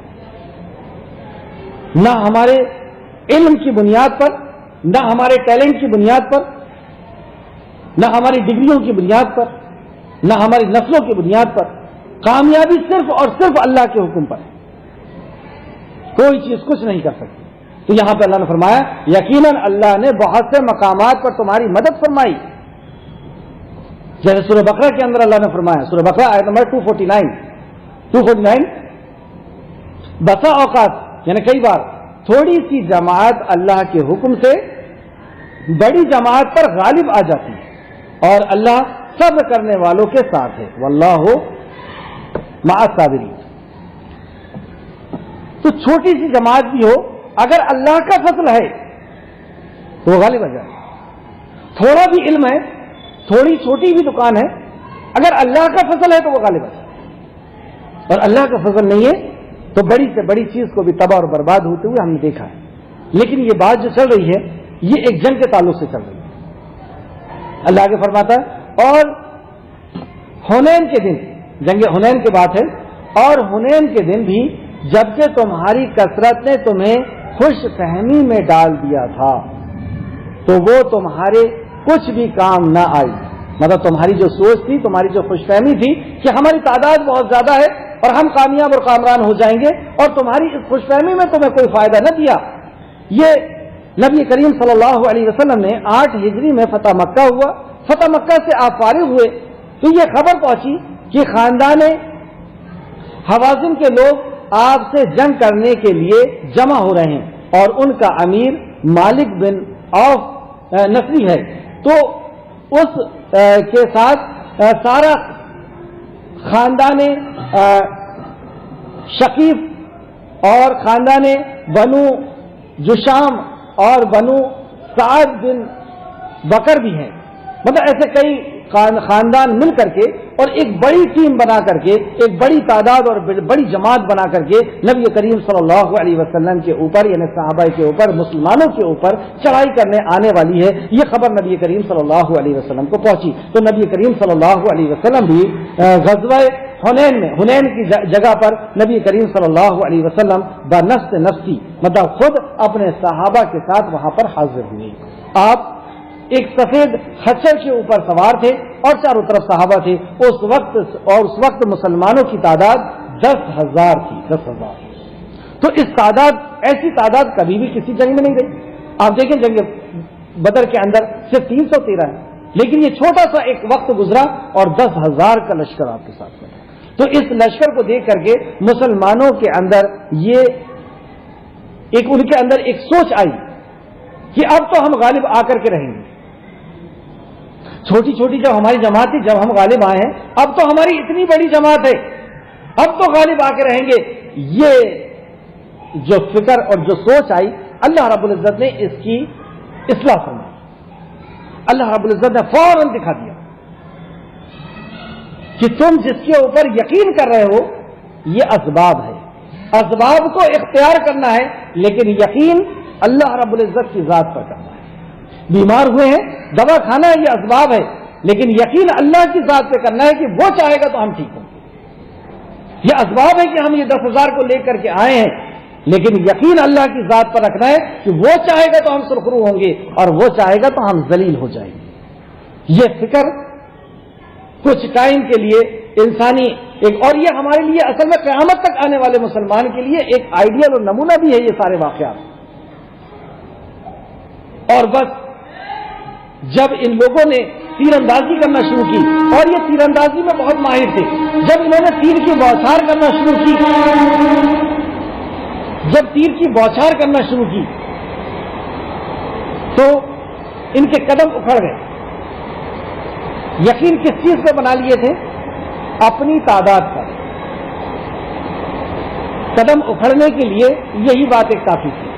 [SPEAKER 1] نہ ہمارے علم کی بنیاد پر، نہ ہمارے ٹیلنٹ کی بنیاد پر، نہ ہماری ڈگریوں کی بنیاد پر، نہ ہماری نسلوں کی بنیاد پر. کامیابی صرف اور صرف اللہ کے حکم پر ہے. کوئی چیز کچھ نہیں کر سکتی. تو یہاں پہ اللہ نے فرمایا یقیناً اللہ نے بہت سے مقامات پر تمہاری مدد فرمائی. جیسے سورہ بقرہ کے اندر اللہ نے فرمایا، سورہ بقرہ آیت نمبر 249. بسا اوقات یعنی کئی بار تھوڑی سی جماعت اللہ کے حکم سے بڑی جماعت پر غالب آ جاتی ہے اور اللہ صبر کرنے والوں کے ساتھ ہے. واللہ مع الصابرین. تو چھوٹی سی جماعت بھی ہو، اگر اللہ کا فضل ہے تو وہ غالب آ جائے. تھوڑا بھی علم ہے، تھوڑی چھوٹی بھی دکان ہے، اگر اللہ کا فضل ہے تو وہ غالب آ جائے. اور اللہ کا فضل نہیں ہے تو بڑی سے بڑی چیز کو بھی تباہ اور برباد ہوتے ہوئے ہم نے دیکھا ہے. لیکن یہ بات جو چل رہی ہے یہ ایک جنگ کے تعلق سے چل رہی ہے. اللہ آگے فرماتا ہے اور حنین کے دن، جنگ حنین کی بات ہے، اور حنین کے دن بھی جبکہ تمہاری کثرت نے تمہیں خوش فہمی میں ڈال دیا تھا تو وہ تمہارے کچھ بھی کام نہ آئی. مطلب تمہاری جو سوچ تھی، تمہاری جو خوش فہمی تھی کہ ہماری تعداد بہت زیادہ ہے اور ہم کامیاب اور کامران ہو جائیں گے، اور تمہاری اس خوش فہمی میں تمہیں کوئی فائدہ نہ دیا. یہ نبی کریم صلی اللہ علیہ وسلم نے 8 ہجری میں فتح مکہ ہوا. فتح مکہ سے آپ فارغ ہوئے تو یہ خبر پہنچی کہ خاندان حوازن کے لوگ آپ سے جنگ کرنے کے لیے جمع ہو رہے ہیں اور ان کا امیر مالک بن عوف نصری ہے. تو اس کے ساتھ سارا خاندان شقیف اور خاندان بنو جشام اور بنو سعد بن بکر بھی ہیں. مطلب ایسے کئی خاندان مل کر کے اور ایک بڑی ٹیم بنا کر کے، ایک بڑی تعداد اور بڑی جماعت بنا کر کے نبی کریم صلی اللہ علیہ وسلم کے اوپر یعنی صحابہ کے اوپر، مسلمانوں کے اوپر چڑھائی کرنے آنے والی ہے. یہ خبر نبی کریم صلی اللہ علیہ وسلم کو پہنچی تو نبی کریم صلی اللہ علیہ وسلم بھی غزوہ حنین میں، حنین کی جگہ پر نبی کریم صلی اللہ علیہ وسلم بنفس نفسی مطلب خود اپنے صحابہ کے ساتھ وہاں پر حاضر ہوئے. آپ ایک سفید خچر کے اوپر سوار تھے اور چاروں طرف صحابہ تھے. اس وقت مسلمانوں کی تعداد 10,000 تھی. 10,000. تو اس تعداد، ایسی تعداد کبھی بھی کسی جنگ میں نہیں رہی. آپ دیکھیں جنگ بدر کے اندر صرف 313 ہے، لیکن یہ چھوٹا سا ایک وقت گزرا اور 10,000 کا لشکر آپ کے ساتھ بنا. تو اس لشکر کو دیکھ کر کے مسلمانوں کے اندر یہ ان کے اندر ایک سوچ آئی کہ اب تو ہم غالب آ کر کے رہیں گے. چھوٹی چھوٹی جب ہماری جماعت تھی، جب ہم غالب آئے ہیں، اب تو ہماری اتنی بڑی جماعت ہے، اب تو غالب آ کے رہیں گے. یہ جو فکر اور جو سوچ آئی، اللہ رب العزت نے اس کی اصلاح فرمائی. اللہ رب العزت نے فوراً دکھا دیا کہ تم جس کے اوپر یقین کر رہے ہو یہ اسباب ہے. اسباب کو اختیار کرنا ہے، لیکن یقین اللہ رب العزت کی ذات پر کرنا ہے. بیمار ہوئے ہیں، دوا کھانا ہے، یہ اسباب ہے، لیکن یقین اللہ کی ذات پہ کرنا ہے کہ وہ چاہے گا تو ہم ٹھیک ہوں گے. یہ اسباب ہے کہ ہم یہ 10,000 کو لے کر کے آئے ہیں، لیکن یقین اللہ کی ذات پر رکھنا ہے کہ وہ چاہے گا تو ہم سرخرو ہوں گے اور وہ چاہے گا تو ہم ذلیل ہو جائیں گے. یہ فکر کچھ ٹائم کے لیے انسانی اور یہ ہمارے لیے اصل میں قیامت تک آنے والے مسلمان کے لیے ایک آئیڈیل اور نمونہ بھی ہے یہ سارے واقعات. اور بس جب ان لوگوں نے تیر اندازی کرنا شروع کی، اور یہ تیر اندازی میں بہت ماہر تھے، جب انہوں نے تیر کی بوچھار کرنا شروع کی، تو ان کے قدم اکھڑ گئے. یقین کس چیز پہ بنا لیے تھے؟ اپنی تعداد پر. قدم اکھڑنے کے لیے یہی بات ایک کافی تھی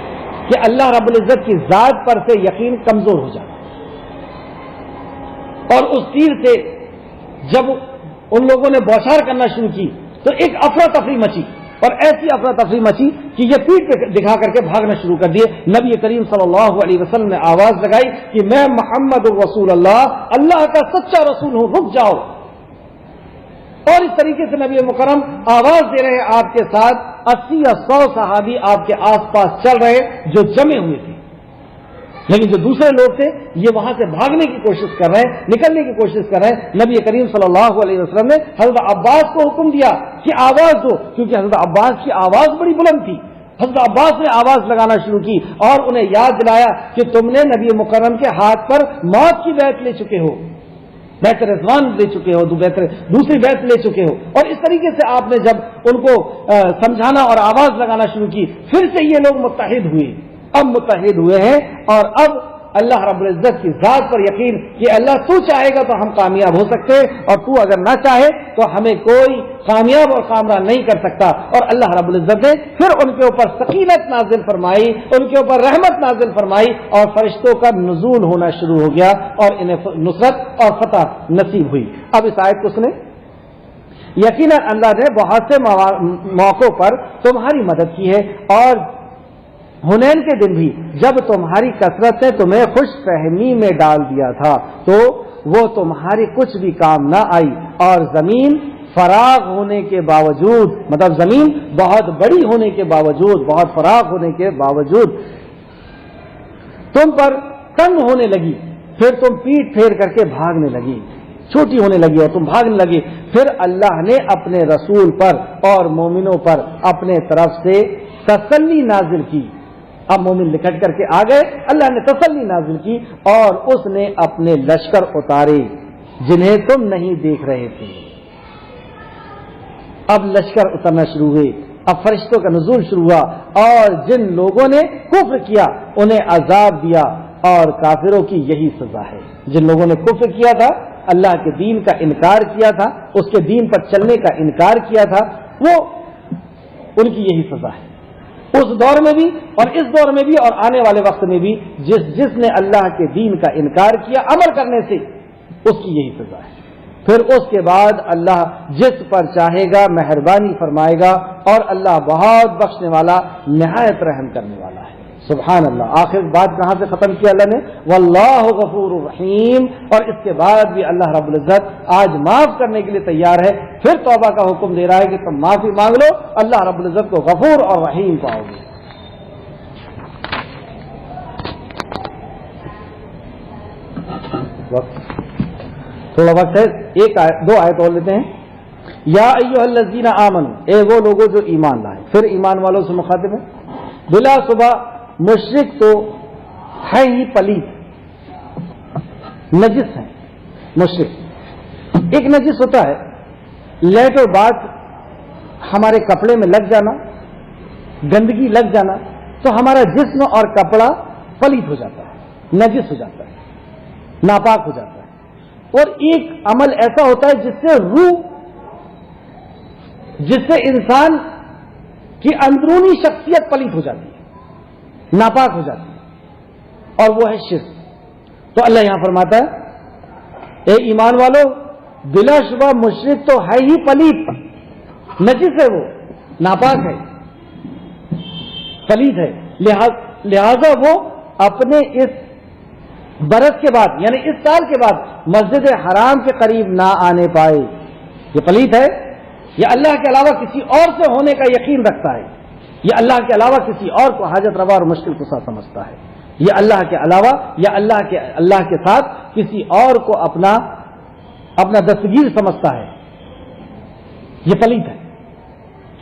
[SPEAKER 1] کہ اللہ رب العزت کی ذات پر سے یقین کمزور ہو جاتا، اور اس تیر سے جب ان لوگوں نے بوچھار کرنا شروع کی تو ایک افراتفری مچی، اور ایسی افراتفری مچی کہ یہ پیٹ پہ دکھا کر کے بھاگنا شروع کر دیے۔ نبی کریم صلی اللہ علیہ وسلم نے آواز لگائی کہ میں محمد الرسول اللہ کا سچا رسول ہوں، رک جاؤ۔ اور اس طریقے سے نبی مکرم آواز دے رہے ہیں، آپ کے ساتھ 80 یا 100 صحابی آپ کے آس پاس چل رہے جو جمے ہوئے تھے، لیکن جو دوسرے لوگ تھے یہ وہاں سے بھاگنے کی کوشش کر رہے ہیں، نکلنے کی کوشش کر رہے ہیں۔ نبی کریم صلی اللہ علیہ وسلم نے حضرت عباس کو حکم دیا کہ آواز دو، کیونکہ حضرت عباس کی آواز بڑی بلند تھی۔ حضرت عباس نے آواز لگانا شروع کی اور انہیں یاد دلایا کہ تم نے نبی مکرم کے ہاتھ پر موت کی بیعت لے چکے ہو، بیعت رضوان لے چکے ہو، دوسری بیعت لے چکے ہو۔ اور اس طریقے سے آپ نے جب ان کو سمجھانا اور آواز لگانا شروع کی، پھر سے یہ لوگ متحد ہوئے، اب متحد ہوئے ہیں، اور اب اللہ رب العزت کی ذات پر یقین کہ اللہ تو چاہے گا تو ہم کامیاب ہو سکتے ہیں، اور تو اگر نہ چاہے تو ہمیں کوئی کامیاب اور کامران نہیں کر سکتا۔ اور اللہ رب العزت نے پھر ان کے اوپر سکینت نازل فرمائی، ان کے اوپر رحمت نازل فرمائی، اور فرشتوں کا نزول ہونا شروع ہو گیا اور انہیں نصرت اور فتح نصیب ہوئی۔ اب اس آیت کو سنیں۔ یقیناً اللہ نے بہت سے موقعوں پر تمہاری مدد کی ہے، اور حنین کے دن بھی جب تمہاری کثرت نے تمہیں خوش فہمی میں ڈال دیا تھا تو وہ تمہارے کچھ بھی کام نہ آئی، اور زمین فراغ ہونے کے باوجود، مطلب زمین بہت بڑی ہونے کے باوجود، بہت فراغ ہونے کے باوجود تم پر تنگ ہونے لگی، پھر تم پیٹ پھیر کر کے بھاگنے لگی، چھوٹی ہونے لگی اور تم بھاگنے لگی۔ پھر اللہ نے اپنے رسول پر اور مومنوں پر اپنے طرف سے تسلی نازل کی۔ اب مومن نکٹ کر کے آ گئے، اللہ نے تسلی نازل کی، اور اس نے اپنے لشکر اتارے جنہیں تم نہیں دیکھ رہے تھے۔ اب لشکر اترنا شروع ہوئے، اب فرشتوں کا نزول شروع ہوا، اور جن لوگوں نے کفر کیا انہیں عذاب دیا، اور کافروں کی یہی سزا ہے۔ جن لوگوں نے کفر کیا تھا، اللہ کے دین کا انکار کیا تھا، اس کے دین پر چلنے کا انکار کیا تھا، وہ ان کی یہی سزا ہے، اس دور میں بھی اور اس دور میں بھی اور آنے والے وقت میں بھی۔ جس نے اللہ کے دین کا انکار کیا عمل کرنے سے، اس کی یہی سزا ہے۔ پھر اس کے بعد اللہ جس پر چاہے گا مہربانی فرمائے گا، اور اللہ بہت بخشنے والا نہایت رحم کرنے والا ہے۔ سبحان اللہ۔ آخر بات کہاں سے ختم کیا اللہ نے؟ واللہ غفور الرحیم۔ اور اس کے بعد بھی اللہ رب العزت آج معاف کرنے کے لیے تیار ہے، پھر توبہ کا حکم دے رہا ہے کہ تم معافی مانگ لو، اللہ رب العزت کو غفور اور رحیم پاؤ گے۔ تھوڑا وقت ہے، دو آیت اور لیتے ہیں۔ یا ایھا الذین آمنوا، اے وہ لوگوں جو ایمان لائے، پھر ایمان والوں سے مخاطب ہے۔ بلا صبح مشرک تو ہے ہی پلیت، نجس ہے مشرک۔ ایک نجس ہوتا ہے لیٹ اور بات ہمارے کپڑے میں لگ جانا، گندگی لگ جانا، تو ہمارا جسم اور کپڑا پلیت ہو جاتا ہے، نجس ہو جاتا ہے، ناپاک ہو جاتا ہے۔ اور ایک عمل ایسا ہوتا ہے جس سے روح، جس سے انسان کی اندرونی شخصیت پلیت ہو جاتی ہے، ناپاک ہو جاتی ہے، اور وہ ہے شرک۔ تو اللہ یہاں فرماتا ہے اے ایمان والو، بلا شبہ مشرک تو ہے ہی پلیت، نجس ہے، وہ ناپاک ہے، پلیت ہے، لہذا وہ اپنے اس برس کے بعد یعنی اس سال کے بعد مسجد حرام کے قریب نہ آنے پائے۔ یہ پلیت ہے، یہ اللہ کے علاوہ کسی اور سے ہونے کا یقین رکھتا ہے، یہ اللہ کے علاوہ کسی اور کو حاجت روا اور مشکل کشا سمجھتا ہے، یہ اللہ کے علاوہ یا اللہ کے ساتھ کسی اور کو اپنا دستگیر سمجھتا ہے، یہ پلیت ہے،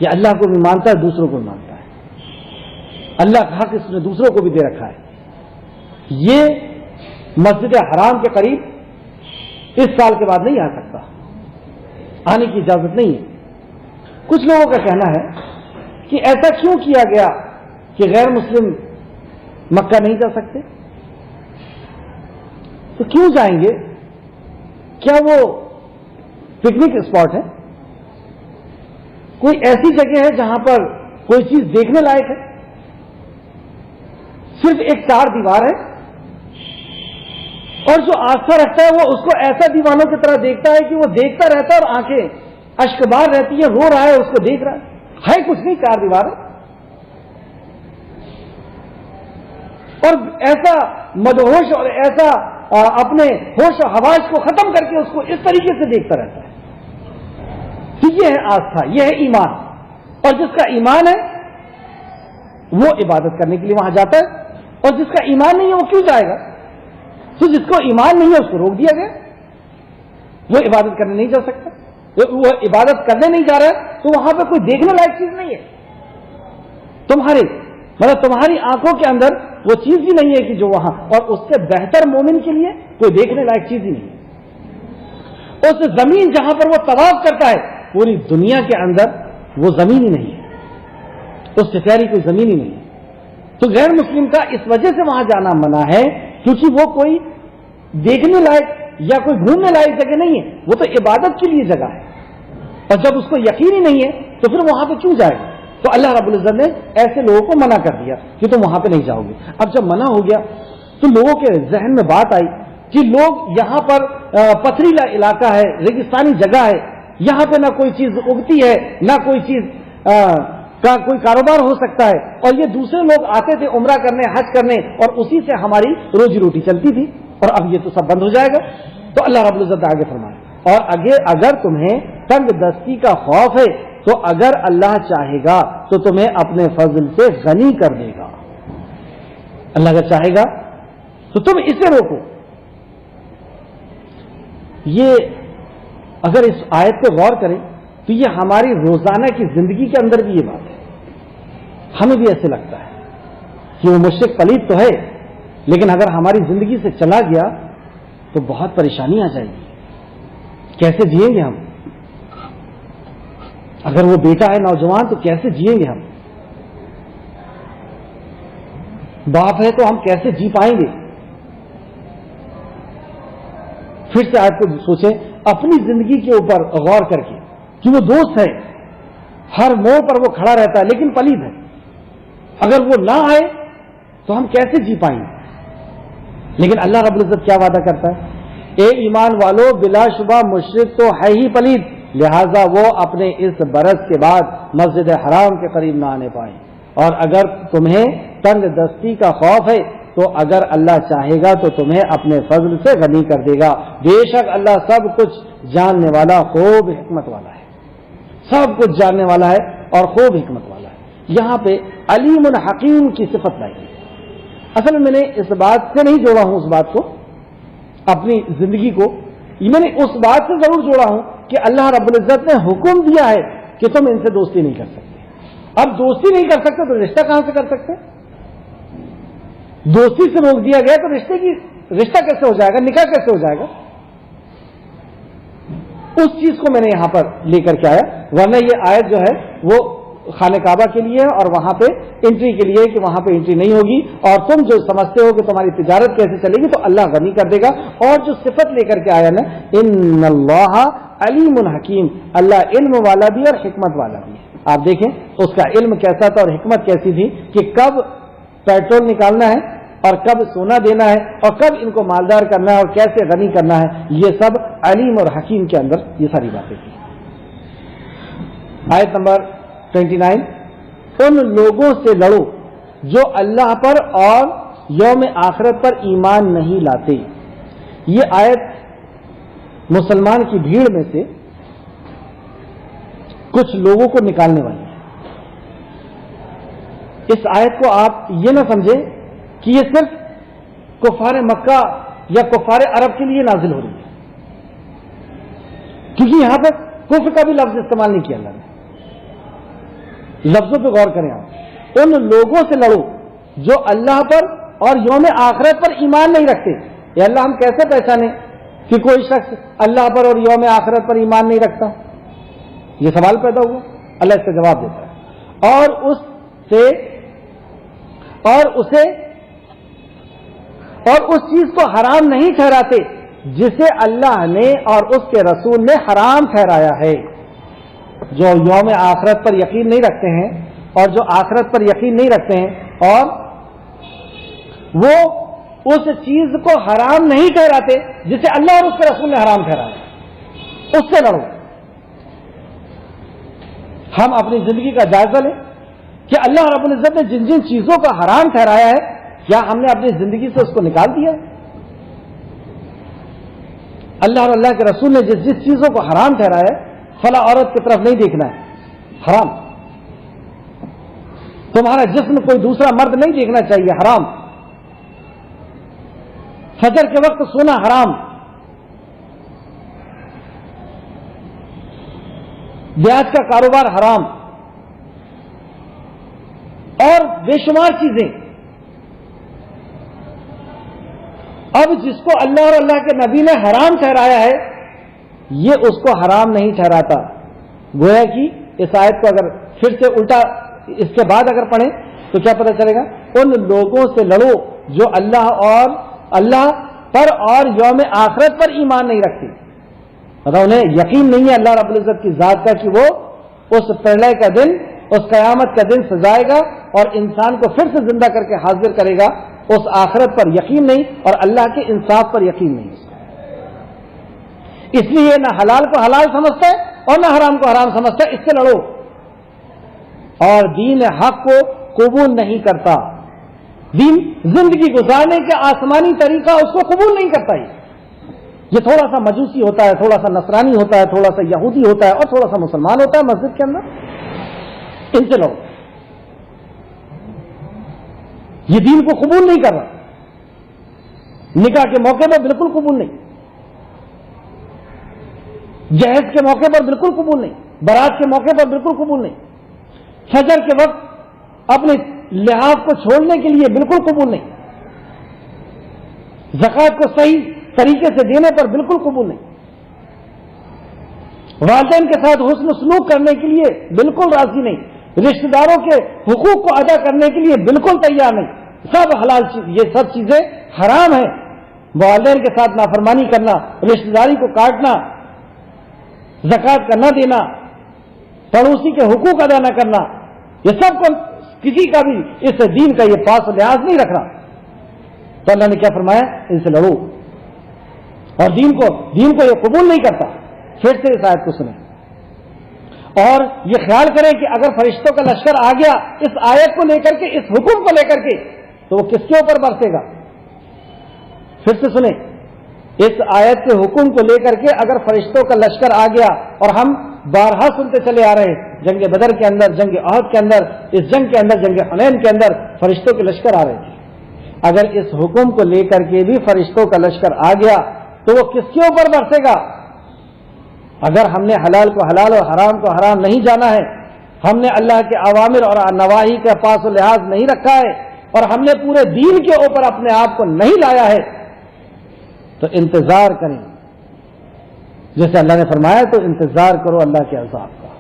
[SPEAKER 1] یہ اللہ کو بھی مانتا ہے، دوسروں کو بھی مانتا ہے، اللہ کا حق اس نے دوسروں کو بھی دے رکھا ہے۔ یہ مسجد حرام کے قریب اس سال کے بعد نہیں آ سکتا، آنے کی اجازت نہیں ہے۔ کچھ لوگوں کا کہنا ہے کہ ایسا کیوں کیا گیا کہ غیر مسلم مکہ نہیں جا سکتے؟ تو کیوں جائیں گے؟ کیا وہ پکنک اسپاٹ ہے؟ کوئی ایسی جگہ ہے جہاں پر کوئی چیز دیکھنے لائق ہے؟ صرف ایک چار دیوار ہے، اور جو آستھا رکھتا ہے وہ اس کو ایسا دیوانوں کی طرح دیکھتا ہے کہ وہ دیکھتا رہتا ہے اور آنکھیں اشکبار رہتی ہیں، رو رہا ہے، اس کو دیکھ رہا ہے کچھ نہیں، چار دیوار ہے، اور ایسا مدہوش اور ایسا اپنے ہوش و حواس کو ختم کر کے اس کو اس طریقے سے دیکھتا رہتا ہے۔ تو یہ ہے آستھا، یہ ہے ایمان۔ اور جس کا ایمان ہے وہ عبادت کرنے کے لیے وہاں جاتا ہے، اور جس کا ایمان نہیں ہے وہ کیوں جائے گا؟ تو جس کو ایمان نہیں ہے اس کو روک دیا گیا، وہ عبادت کرنے نہیں جا سکتا، وہ عبادت کرنے نہیں جا رہا ہے تو وہاں پہ کوئی دیکھنے لائق چیز نہیں ہے، تمہاری آنکھوں کے اندر وہ چیز ہی نہیں ہے کہ جو وہاں، اور اس سے بہتر مومن کے لیے کوئی دیکھنے لائق چیز ہی نہیں ہے۔ اس زمین جہاں پر وہ طواف کرتا ہے پوری دنیا کے اندر وہ زمین ہی نہیں ہے، اس سے پیاری کوئی زمین ہی نہیں ہے۔ تو غیر مسلم کا اس وجہ سے وہاں جانا منع ہے کیونکہ وہ کوئی دیکھنے لائق یا کوئی گھومنے لائق جگہ نہیں ہے، وہ تو عبادت کے لیے جگہ ہے، اور جب اس کو یقین ہی نہیں ہے تو پھر وہاں پہ کیوں جائے گا؟ تو اللہ رب العزت نے ایسے لوگوں کو منع کر دیا کہ تم وہاں پہ نہیں جاؤ گے۔ اب جب منع ہو گیا تو لوگوں کے ذہن میں بات آئی کہ لوگ یہاں پر پتھریلا علاقہ ہے، ریگستانی جگہ ہے، یہاں پہ نہ کوئی چیز اگتی ہے، نہ کوئی چیز کا کوئی کاروبار ہو سکتا ہے، اور یہ دوسرے لوگ آتے تھے عمرہ کرنے، حج کرنے، اور اسی سے ہماری روزی روٹی چلتی تھی، اور اب یہ تو سب بند ہو جائے گا۔ تو اللہ رب العزت آگے فرمائے، اور اگر تمہیں تنگ دستی کا خوف ہے تو اگر اللہ چاہے گا تو تمہیں اپنے فضل سے غنی کر دے گا۔ اللہ اگر چاہے گا تو تم اسے روکو۔ یہ اگر اس آیت پہ غور کریں تو یہ ہماری روزانہ کی زندگی کے اندر بھی یہ بات ہے۔ ہمیں بھی ایسے لگتا ہے کہ وہ مشرک پلید تو ہے، لیکن اگر ہماری زندگی سے چلا گیا تو بہت پریشانی آ جائے گی، کیسے جئیں گے ہم؟ اگر وہ بیٹا ہے نوجوان تو کیسے جئیں گے ہم؟ باپ ہے تو ہم کیسے جی پائیں گے؟ پھر سے آیت کو سوچیں، اپنی زندگی کے اوپر غور کر کے کہ وہ دوست ہے، ہر موڑ پر وہ کھڑا رہتا ہے لیکن پلید ہے، اگر وہ نہ آئے تو ہم کیسے جی پائیں گے؟ لیکن اللہ رب العزت کیا وعدہ کرتا ہے؟ اے ایمان والو، بلا شبہ مشرک تو ہے ہی پلید، لہذا وہ اپنے اس برس کے بعد مسجد حرام کے قریب نہ آنے پائیں، اور اگر تمہیں تنگ دستی کا خوف ہے تو اگر اللہ چاہے گا تو تمہیں اپنے فضل سے غنی کر دے گا، بے شک اللہ سب کچھ جاننے والا، خوب حکمت والا ہے، سب کچھ جاننے والا ہے اور خوب حکمت والا ہے۔ یہاں پہ علیم الحکیم کی صفت لائی گئی۔ اصل میں نے اس بات سے نہیں جوڑا ہوں، اس بات کو اپنی زندگی کو میں نے اس بات سے ضرور جوڑا ہوں کہ اللہ رب العزت نے حکم دیا ہے کہ تم ان سے دوستی نہیں کر سکتے۔ اب دوستی نہیں کر سکتے تو رشتہ کہاں سے کر سکتے؟ دوستی سے روک دیا گیا تو رشتہ کیسے ہو جائے گا؟ نکاح کیسے ہو جائے گا؟ اس چیز کو میں نے یہاں پر لے کر کے آیا، ورنہ یہ آیت جو ہے وہ خانہ کعبہ کے لیے ہے اور وہاں پہ انٹری کے لیے کہ وہاں پہ انٹری نہیں ہوگی، اور تم جو سمجھتے ہو کہ تمہاری تجارت کیسے چلے گی تو اللہ غنی کر دے گا۔ اور جو صفت لے کر کے آیا نا، ان اللہ علیم الحکیم، اللہ علم والا بھی اور حکمت والا بھی ہے۔ آپ دیکھیں اس کا علم کیسا تھا اور حکمت کیسی تھی کہ کب پیٹرول نکالنا ہے اور کب سونا دینا ہے اور کب ان کو مالدار کرنا ہے اور کیسے غنی کرنا ہے، یہ سب علیم اور حکیم کے اندر یہ ساری باتیں تھیں۔ آیت نمبر 29، ان لوگوں سے لڑو جو اللہ پر اور یوم آخرت پر ایمان نہیں لاتے۔ یہ آیت مسلمان کی بھیڑ میں سے کچھ لوگوں کو نکالنے والی ہے۔ اس آیت کو آپ یہ نہ سمجھیں کہ یہ صرف کفار مکہ یا کفار عرب کے لیے نازل ہو رہی ہے، کیونکہ یہاں پر کفر کا بھی لفظ استعمال نہیں کیا اللہ نے۔ لفظوں پہ غور کریں آپ، ان لوگوں سے لڑو جو اللہ پر اور یوم آخرت پر ایمان نہیں رکھتے۔ یا اللہ ہم کیسے پہچانیں کہ کوئی شخص اللہ پر اور یوم آخرت پر ایمان نہیں رکھتا؟ یہ سوال پیدا ہوا، اللہ اس کا جواب دیتا ہے، اور اس چیز کو حرام نہیں ٹھہراتے جسے اللہ نے اور اس کے رسول نے حرام ٹھہرایا ہے۔ جو یوم آخرت پر یقین نہیں رکھتے ہیں اور جو آخرت پر یقین نہیں رکھتے ہیں اور وہ اس چیز کو حرام نہیں ٹھہراتے جسے اللہ اور اس کے رسول نے حرام ٹھہرایا، اس سے لڑو۔ ہم اپنی زندگی کا جائزہ لیں کہ اللہ رب العزت نے جن جن چیزوں کو حرام ٹھہرایا ہے، کیا ہم نے اپنی زندگی سے اس کو نکال دیا؟ اللہ اور اللہ کے رسول نے جس جس چیزوں کو حرام ٹھہرایا ہے، فلاں عورت کی طرف نہیں دیکھنا ہے، حرام۔ تمہارا جسم کوئی دوسرا مرد نہیں دیکھنا چاہیے، حرام۔ فجر کے وقت سونا حرام، بیاج کا کاروبار حرام، اور بے شمار چیزیں۔ اب جس کو اللہ اور اللہ کے نبی نے حرام ٹھہرایا ہے، یہ اس کو حرام نہیں ٹھہراتا۔ گویا کہ اس آیت کو اگر پھر سے الٹا اس کے بعد اگر پڑھیں تو کیا پتہ چلے گا؟ ان لوگوں سے لڑو جو اللہ پر اور یوم آخرت پر ایمان نہیں رکھتے، مطلب انہیں یقین نہیں ہے اللہ رب العزت کی ذات کا کہ وہ اس پرلے کا دن، اس قیامت کا دن سجائے گا اور انسان کو پھر سے زندہ کر کے حاضر کرے گا۔ اس آخرت پر یقین نہیں اور اللہ کے انصاف پر یقین نہیں، اس لیے نہ حلال کو حلال سمجھتا ہے اور نہ حرام کو حرام سمجھتا ہے، اس سے لڑو۔ اور دین حق کو قبول نہیں کرتا، دین زندگی گزارنے کے آسمانی طریقہ اس کو قبول نہیں کرتا۔ یہ تھوڑا سا مجوسی ہوتا ہے، تھوڑا سا نصرانی ہوتا ہے، تھوڑا سا یہودی ہوتا ہے اور تھوڑا سا مسلمان ہوتا ہے مسجد کے اندر، ان سے لڑو۔ یہ دین کو قبول نہیں کر رہا، نکاح کے موقع پر بالکل قبول نہیں، جہیز کے موقع پر بالکل قبول نہیں، بارات کے موقع پر بالکل قبول نہیں، فجر کے وقت اپنے لحاظ کو چھوڑنے کے لیے بالکل قبول نہیں، زکوٰۃ کو صحیح طریقے سے دینے پر بالکل قبول نہیں، والدین کے ساتھ حسن سلوک کرنے کے لیے بالکل راضی نہیں، رشتہ داروں کے حقوق کو ادا کرنے کے لیے بالکل تیار نہیں۔ سب حلال چیز، یہ سب چیزیں حرام ہیں۔ والدین کے ساتھ نافرمانی کرنا، رشتہ داری کو کاٹنا، زکوٰۃ کا نہ دینا، پڑوسی کے حقوق ادا نہ کرنا، یہ سب کو کسی کا بھی اس دین کا یہ پاس لحاظ نہیں رکھنا۔ تو اللہ نے کیا فرمایا؟ ان سے لڑو، اور دین کو یہ قبول نہیں کرتا۔ پھر سے اس آیت کو سنیں اور یہ خیال کریں کہ اگر فرشتوں کا لشکر آ گیا اس آیت کو لے کر کے، اس حکم کو لے کر کے، تو وہ کس کے اوپر برسے گا؟ پھر سے سنیں، اس آیت کے حکم کو لے کر کے اگر فرشتوں کا لشکر آ گیا، اور ہم بارہا سنتے چلے آ رہے ہیں، جنگ بدر کے اندر، جنگ احد کے اندر، اس جنگ کے اندر، جنگ حنین کے اندر فرشتوں کے لشکر آ رہے تھے، اگر اس حکم کو لے کر کے بھی فرشتوں کا لشکر آ گیا تو وہ کس کے اوپر برسے گا؟ اگر ہم نے حلال کو حلال اور حرام کو حرام نہیں جانا ہے، ہم نے اللہ کے اوامر اور نواہی کا پاس و لحاظ نہیں رکھا ہے، اور ہم نے پورے دین کے اوپر اپنے آپ کو نہیں لایا ہے، تو انتظار کریں، جیسے اللہ نے فرمایا تو انتظار کرو اللہ کے عذاب کا،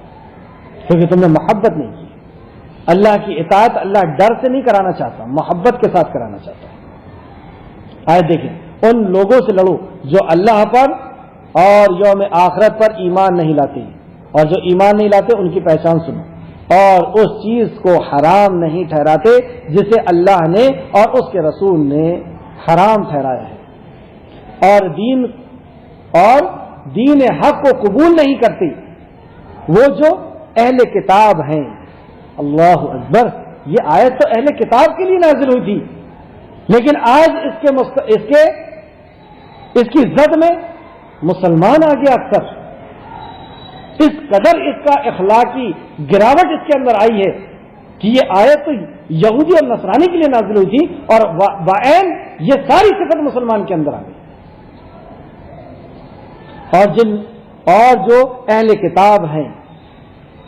[SPEAKER 1] کیونکہ تم نے محبت نہیں کی۔ اللہ کی اطاعت اللہ ڈر سے نہیں کرانا چاہتا، محبت کے ساتھ کرانا چاہتا۔ آئے دیکھیں، ان لوگوں سے لڑو جو اللہ پر اور یوم آخرت پر ایمان نہیں لاتے، اور جو ایمان نہیں لاتے ان کی پہچان سنو، اور اس چیز کو حرام نہیں ٹھہراتے جسے اللہ نے اور اس کے رسول نے حرام ٹھہرایا ہے، اور دین حق کو قبول نہیں کرتے وہ جو اہل کتاب ہیں۔ اللہ اکبر، یہ آیت تو اہل کتاب کے لیے نازل ہوئی تھی، لیکن آج اس کی زد میں مسلمان آ گیا اکثر، اس قدر اس کا اخلاقی گراوٹ اس کے اندر آئی ہے کہ یہ آیت تو یہودی اور نصرانی کے لیے نازل ہوئی تھی، اور بعین یہ ساری صفت مسلمان کے اندر آ گئی۔ اور جو اہل کتاب ہیں،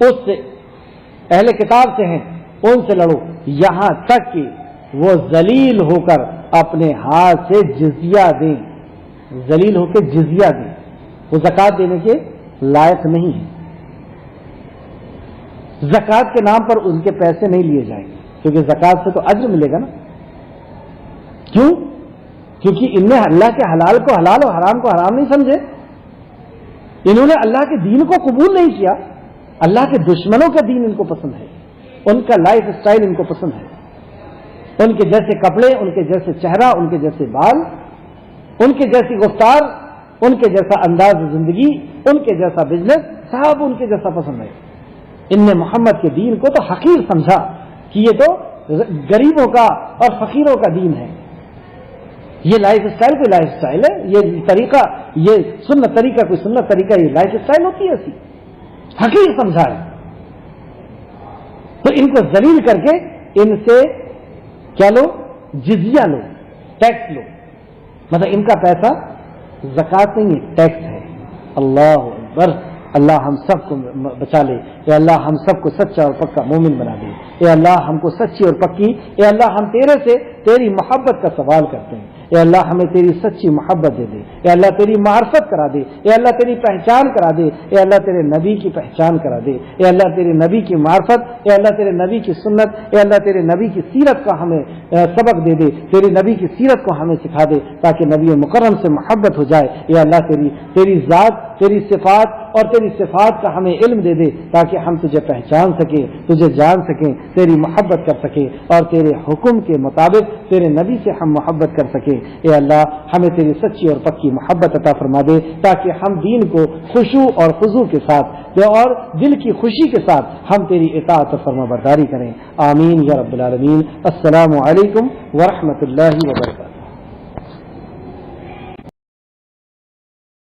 [SPEAKER 1] اہل کتاب سے ہیں، ان سے لڑو یہاں تک کہ وہ ذلیل ہو کر اپنے ہاتھ سے جزیہ دیں، ذلیل ہو کے جزیہ دیں، وہ زکوٰۃ دینے کے لائق نہیں ہے، زکوٰۃ کے نام پر ان کے پیسے نہیں لیے جائیں گے، کیونکہ زکوٰۃ سے تو اجر ملے گا نا۔ کیوں؟ کیونکہ ان نے اللہ کے حلال کو حلال اور حرام کو حرام نہیں سمجھے، انہوں نے اللہ کے دین کو قبول نہیں کیا، اللہ کے دشمنوں کا دین ان کو پسند ہے، ان کا لائف سٹائل ان کو پسند ہے، ان کے جیسے کپڑے، ان کے جیسے چہرہ، ان کے جیسے بال، ان کے جیسی گفتار، ان کے جیسا انداز زندگی، ان کے جیسا بزنس، سب ان کے جیسا پسند ہے۔ ان نے محمد کے دین کو تو حقیر سمجھا کہ یہ تو غریبوں کا اور فقیروں کا دین ہے۔ یہ لائف اسٹائل کوئی لائف اسٹائل ہے؟ یہ طریقہ، یہ سنت طریقہ کوئی سنت طریقہ، یہ لائف اسٹائل ہوتی ہے ایسی؟ حقیر سمجھا ہے۔ تو ان کو ذلیل کر کے ان سے کیا لو؟ جزیہ لو، ٹیکس لو، مطلب ان کا پیسہ زکوٰۃ نہیں ہے، ٹیکس ہے۔ اللہ اکبر! اللہ ہم سب کو بچا لے، اے اللہ ہم سب کو سچا اور پکا مومن بنا دے، اے اللہ ہم کو سچی اور پکی، اے اللہ ہم تیرے سے تیری محبت کا سوال کرتے ہیں، اے اللہ ہمیں تیری سچی محبت دے دے، اے اللہ تیری معرفت کرا دے، اے اللہ تیری پہچان کرا دے، اے اللہ تیرے نبی کی پہچان کرا دے، اے اللہ تیرے نبی کی معرفت، اے اللہ تیرے نبی کی سنت، اے اللہ تیرے نبی کی سیرت کا ہمیں سبق دے دے، تیری نبی کی سیرت کو ہمیں سکھا دے تاکہ نبی مکرم سے محبت ہو جائے، اے اللہ تیری ذات، تیری صفات اور تیری صفات کا ہمیں علم دے دے تاکہ ہم تجھے پہچان سکیں، تجھے جان سکیں، تیری محبت کر سکیں اور تیرے حکم کے مطابق تیرے نبی سے ہم محبت کر سکیں۔ اے اللہ ہمیں تیری سچی اور پکی محبت عطا فرما دے تاکہ ہم دین کو خشوع اور خضوع کے ساتھ اور دل کی خوشی کے ساتھ ہم تیری اطاعت و فرما برداری کریں۔ آمین یا رب العالمین۔ السلام علیکم ورحمۃ اللہ وبرکاتہ۔